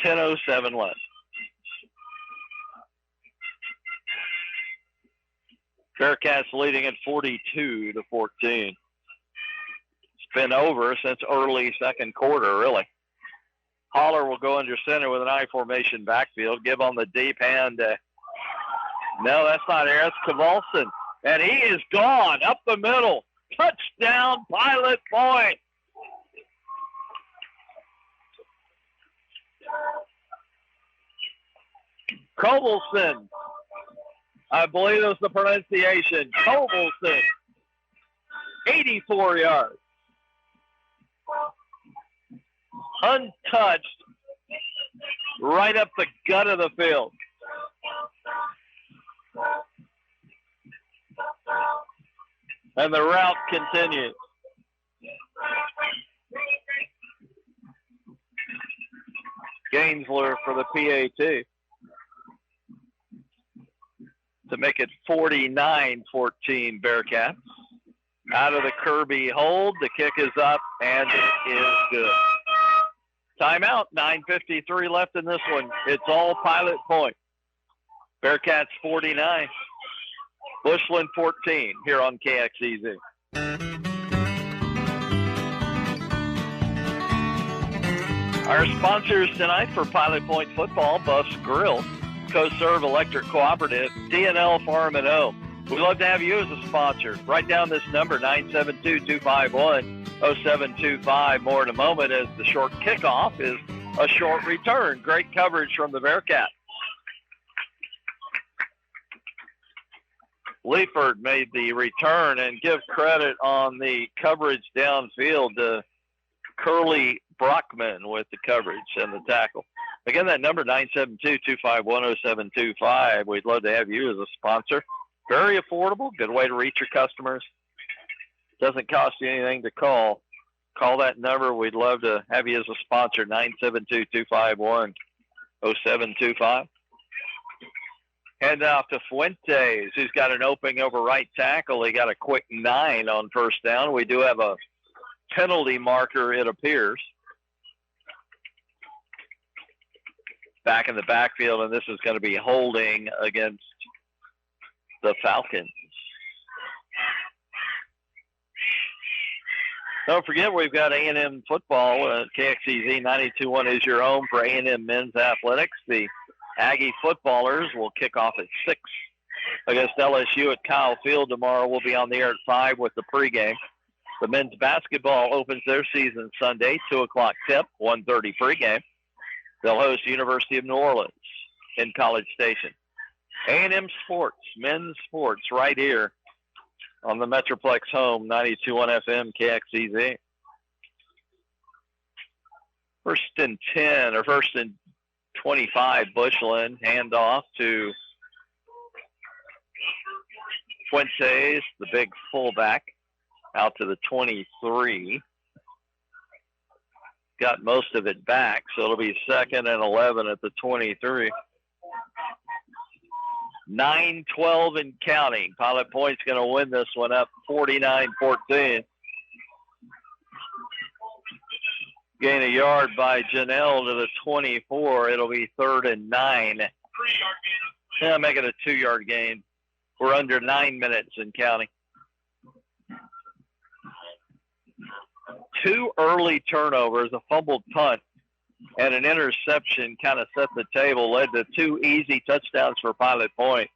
10:07 left. Bearcats leading at 42-14. It's been over since early second quarter, really. Holler will go under center with an I formation backfield. Give on the deep hand. No, that's not Air. That's Kowalson. And he is gone up the middle. Touchdown, Pilot Point. Kowalson. I believe that's the pronunciation. Kowalson. 84 yards. Untouched. Right up the gut of the field. And the route continues. Gainsler for the PAT to make it 49-14 Bearcats. Out of the Kirby hold, the kick is up, and it is good. Timeout, 9:53 left in this one. It's all Pilot Point. Bearcats 49, Bushland 14 here on KXEZ. Our sponsors tonight for Pilot Point football, Buff's Grill, CoServe Electric Cooperative, D&L Farm and Home. We'd love to have you as a sponsor. Write down this number, 972-251-0725. More in a moment as the short kickoff is a short return. Great coverage from the Bearcats. Leifert made the return, and give credit on the coverage downfield to Curly Brockman with the coverage and the tackle. Again, that number, 972-251-0725. We'd love to have you as a sponsor. Very affordable, good way to reach your customers. Doesn't cost you anything to call. Call that number. We'd love to have you as a sponsor, 972-251-0725. Hand off to Fuentes, who's got an opening over right tackle. He got a quick 9 on first down. We do have a penalty marker, it appears. Back in the backfield, and this is going to be holding against the Falcons. Don't forget, we've got A&M football. KXEZ 92.1 is your home for A&M men's athletics. The Aggie footballers will kick off at 6 against LSU at Kyle Field tomorrow. We'll be on the air at 5 with the pregame. The men's basketball opens their season Sunday, 2 o'clock tip, 1:30 pregame. They'll host University of New Orleans in College Station. A&M sports, men's sports, right here on the Metroplex home, 92.1 FM, KXEZ. 1st and 10, or 1st and 25, Bushland. Handoff to Fuentes, the big fullback, out to the 23. Got most of it back, so it'll be 2nd and 11 at the 23. 9-12 and counting. Pilot Point's going to win this one up 49-14. Gain a yard by Janelle to the 24. It'll be 3rd and 9. Yeah, make it a 2-yard gain. We're under 9 minutes and counting. 2 early turnovers, a fumbled punt, and an interception kind of set the table, led to 2 easy touchdowns for Pilot Point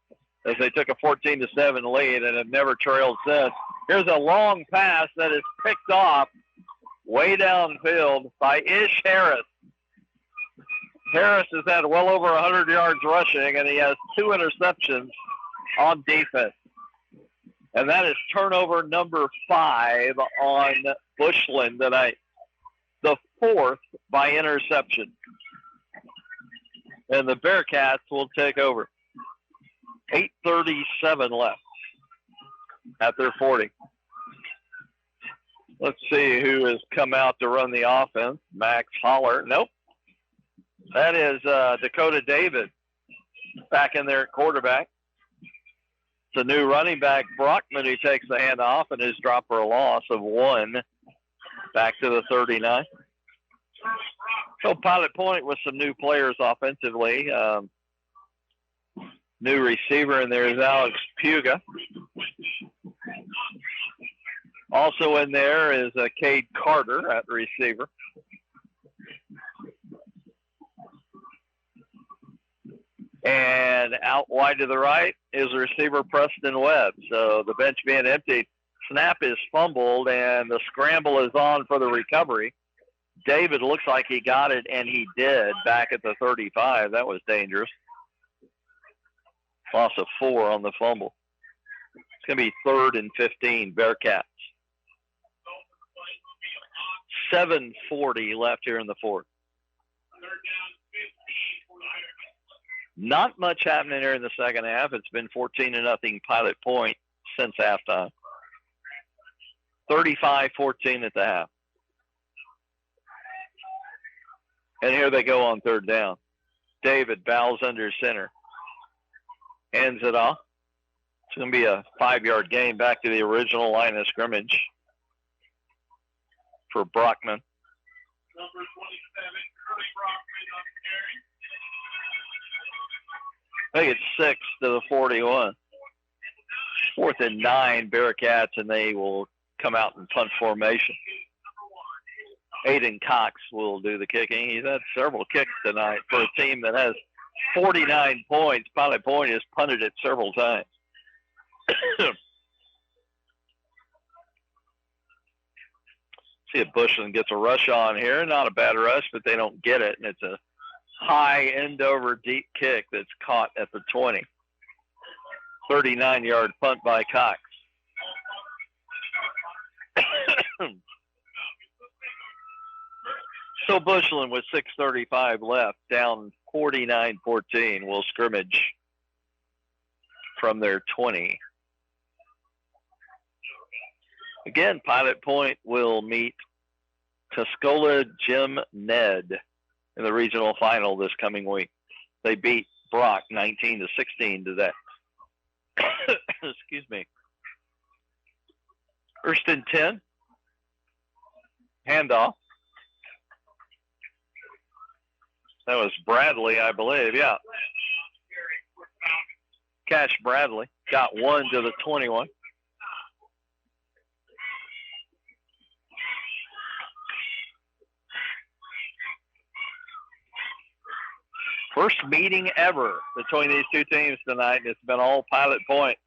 as they took a 14-7 lead and have never trailed since. Here's a long pass that is picked off way downfield by Ish Harris. Harris has had well over 100 yards rushing, and he has 2 interceptions on defense. And that is turnover number 5 on Bushland tonight. The 4th by interception. And the Bearcats will take over. 8:37 left at their 40. Let's see who has come out to run the offense. Max Holler. Nope. That is Dakota David back in there at quarterback. It's a new running back, Brockman, who takes the handoff and is dropped for a loss of 1 back to the 39. So Pilot Point with some new players offensively. New receiver in there is Alex Puga. Also in there is Cade Carter at receiver. And out wide to the right is receiver Preston Webb. So the bench being empty. Snap is fumbled, and the scramble is on for the recovery. David looks like he got it, and he did, back at the 35. That was dangerous. Loss of 4 on the fumble. It's going to be 3rd and 15, Bearcats. 7:40 left here in the 4th. Not much happening here in the second half. It's been 14-0 Pilot Point since halftime. 35-14 at the half. And here they go on 3rd down. David bows under center. Hands it off. It's going to be a 5-yard gain back to the original line of scrimmage for Brockman. Number 27, Curly Brockman on carry. I think it's 6 to the 41. 4th and 9, Bearcats, and they will come out in punt formation. Aiden Cox will do the kicking. He's had several kicks tonight for a team that has 49 points. Pilot Point has punted it several times. See if Bushland gets a rush on here. Not a bad rush, but they don't get it, and it's a high end over deep kick that's caught at the 20. 39-yard punt by Cox. So Bushland with 6:35 left, down 49-14, will scrimmage from their 20. Again, Pilot Point will meet Tuscola Jim Ned in the regional final this coming week. They beat Brock 19-16 today. Excuse me. 1st and 10. Handoff. That was Bradley, I believe. Yeah. Cash Bradley got 1 to the 21. First meeting ever between these two teams tonight, and it's been all Pilot Point.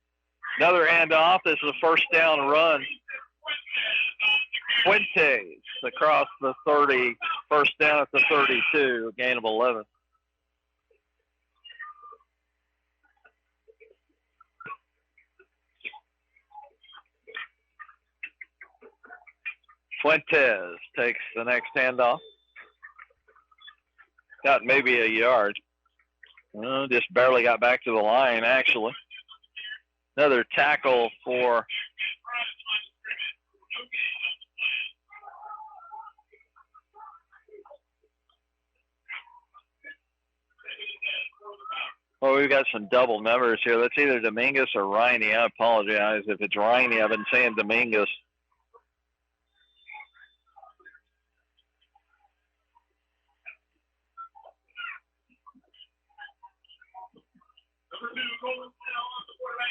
Another handoff. This is a 1st down run. Fuentes across the 30. 1st down at the 32. A gain of 11. Fuentes takes the next handoff. Got maybe a yard. Just barely got back to the line, actually. Another tackle for well, we've got some double numbers here. That's either Dominguez or Riney. I apologize if it's Riney. I've been saying Dominguez.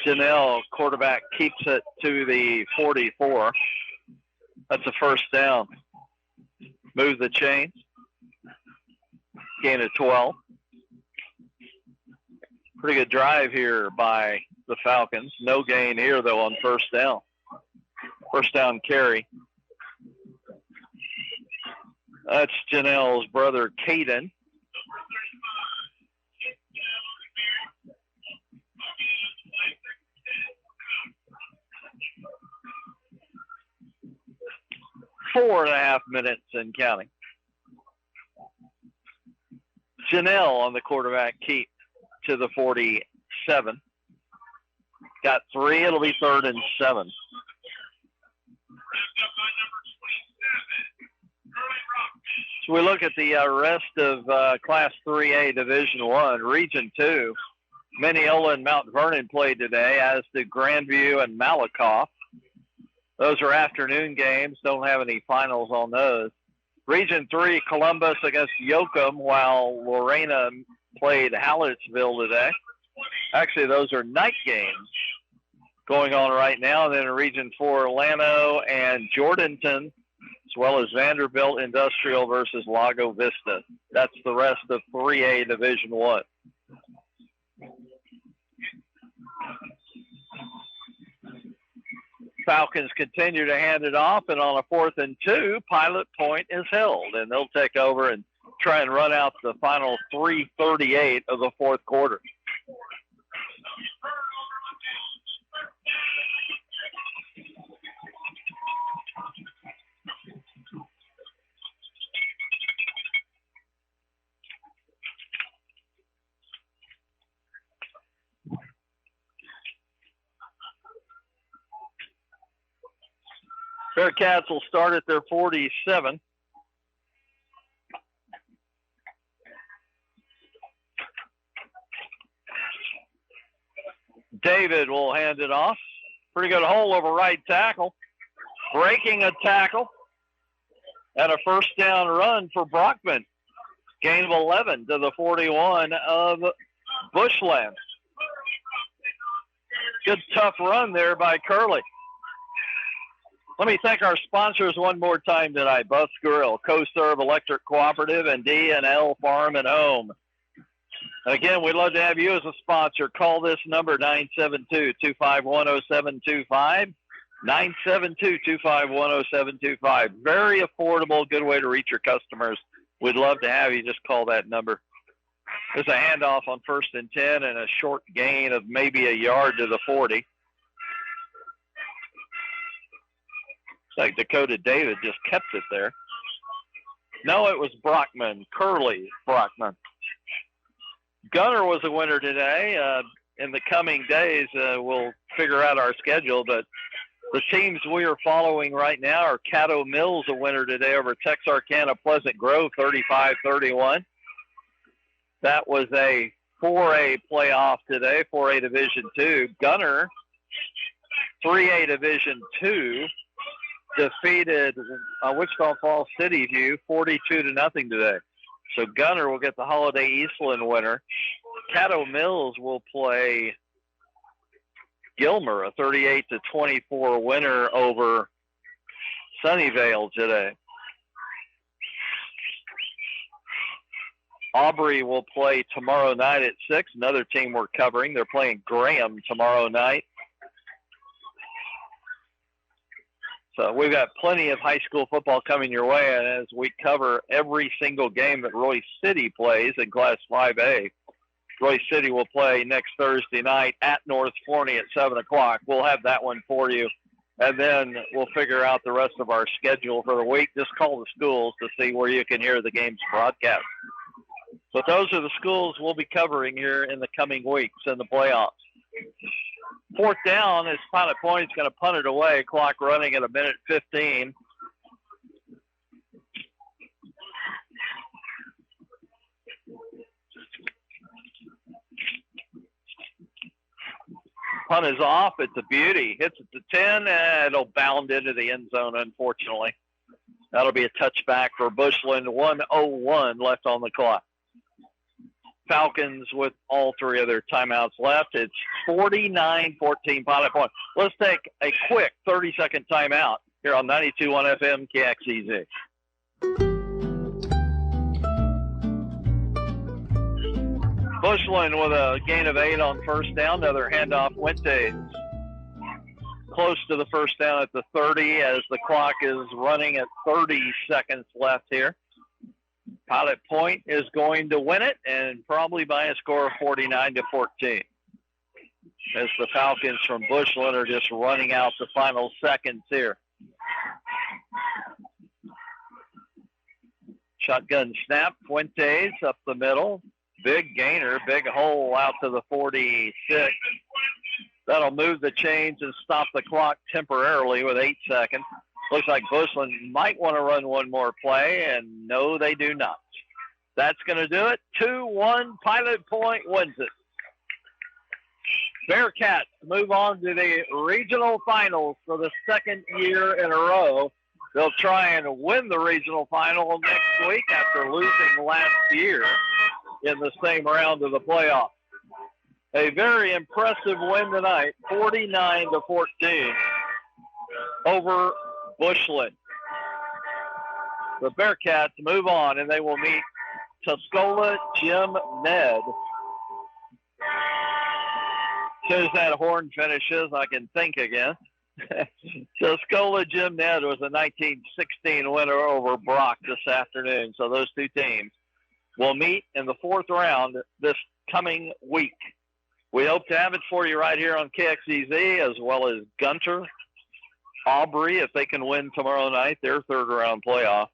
Janelle, quarterback, keeps it to the 44. That's a 1st down. Move the chains. Gain of 12. Pretty good drive here by the Falcons. No gain here, though, on first down. First down carry. That's Janelle's brother, Caden. Four and a half minutes and counting. Janelle on the quarterback keep to the 47. Got 3. It'll be 3rd and 7. So we look at the rest of Class 3A Division I. Region 2, Mineola and Mount Vernon played today, as did Grandview and Malakoff. Those are afternoon games. Don't have any finals on those. Region 3, Columbus against Yoakum, while Lorena played Hallettsville today. Actually, those are night games going on right now. And then in Region 4, Llano and Jordanton, as well as Vanderbilt Industrial versus Lago Vista. That's the rest of 3A Division I. Falcons continue to hand it off, and on a 4th and 2, Pilot Point is held, and they'll take over and try and run out the final 3:38 of the 4th quarter. Bearcats will start at their 47. David will hand it off. Pretty good hole over right tackle. Breaking a tackle. And a first down run for Brockman. Gain of 11 to the 41 of Bushland. Good tough run there by Curley. Let me thank our sponsors one more time tonight. Buff's Grill, CoServe Electric Cooperative, and D&L Farm and Home. And again, we'd love to have you as a sponsor. Call this number, 972-251-0725. 972-251-0725. Very affordable, good way to reach your customers. We'd love to have you. Just call that number. There's a handoff on 1st and 10 and a short gain of maybe a yard to the 40. Like Dakota David just kept it there. No, it was Brockman, Curley Brockman. Gunner was a winner today. In the coming days, we'll figure out our schedule, but the teams we are following right now are Caddo Mills, a winner today over Texarkana Pleasant Grove, 35-31. That was a 4A playoff today, 4A Division II. Gunner, 3A Division II, defeated Wichita Falls City View 42-0 today. So Gunner will get the Holiday Eastland winner. Caddo Mills will play Gilmer, a 38-24 winner over Sunnyvale today. Aubrey will play tomorrow night at 6. Another team we're covering. They're playing Graham tomorrow night. So we've got plenty of high school football coming your way, and as we cover every single game that Royce City plays in Class 5A, Royce City will play next Thursday night at North Forney at 7 o'clock. We'll have that one for you, and then we'll figure out the rest of our schedule for the week. Just call the schools to see where you can hear the game's broadcast. But those are the schools we'll be covering here in the coming weeks in the playoffs. 4th down is Pilot Point. Is going to punt it away. Clock running at 1:15. Punt is off. It's a beauty. Hits it to 10, and it'll bound into the end zone, unfortunately. That'll be a touchback for Bushland. 1:01 left on the clock. Falcons with all 3 of their timeouts left. It's 49-14 Pilot Point. Let's take a quick 30-second timeout here on 92.1 FM KXEZ. Bushland with a gain of 8 on first down. Another handoff. Fuentes close to the first down at the 30 as the clock is running at 30 seconds left here. Pilot Point is going to win it, and probably by a score of 49-14. As the Falcons from Bushland are just running out the final seconds here. Shotgun snap. Fuentes up the middle. Big gainer, big hole out to the 46. That'll move the chains and stop the clock temporarily with 8 seconds. Looks like Bushland might want to run one more play, and no, they do not. That's going to do it. 2-1, Pilot Point wins it. Bearcats move on to the regional finals for the second year in a row. They'll try and win the regional final next week after losing last year in the same round of the playoffs. A very impressive win tonight, 49-14 over Bushland. The Bearcats move on, and they will meet Tuscola Jim Ned. As soon as that horn finishes, I can think again. Tuscola Jim Ned was a 1916 winner over Brock this afternoon. So those two teams will meet in the fourth round this coming week. We hope to have it for you right here on KXEZ, as well as Gunter, Aubrey, if they can win tomorrow night, their third round playoff,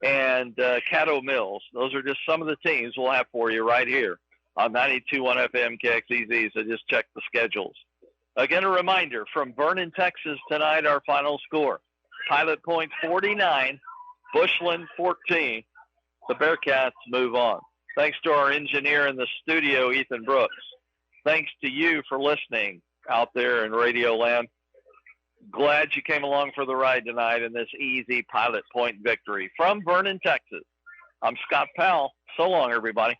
and Caddo Mills. Those are just some of the teams we'll have for you right here on 92.1 FM KXEZ, so just check the schedules. Again, a reminder, from Vernon, Texas tonight, our final score. Pilot Point 49, Bushland 14. The Bearcats move on. Thanks to our engineer in the studio, Ethan Brooks. Thanks to you for listening out there in Radio Land. Glad you came along for the ride tonight in this easy Pilot Point victory. From Vernon, Texas, I'm Scott Powell. So long, everybody.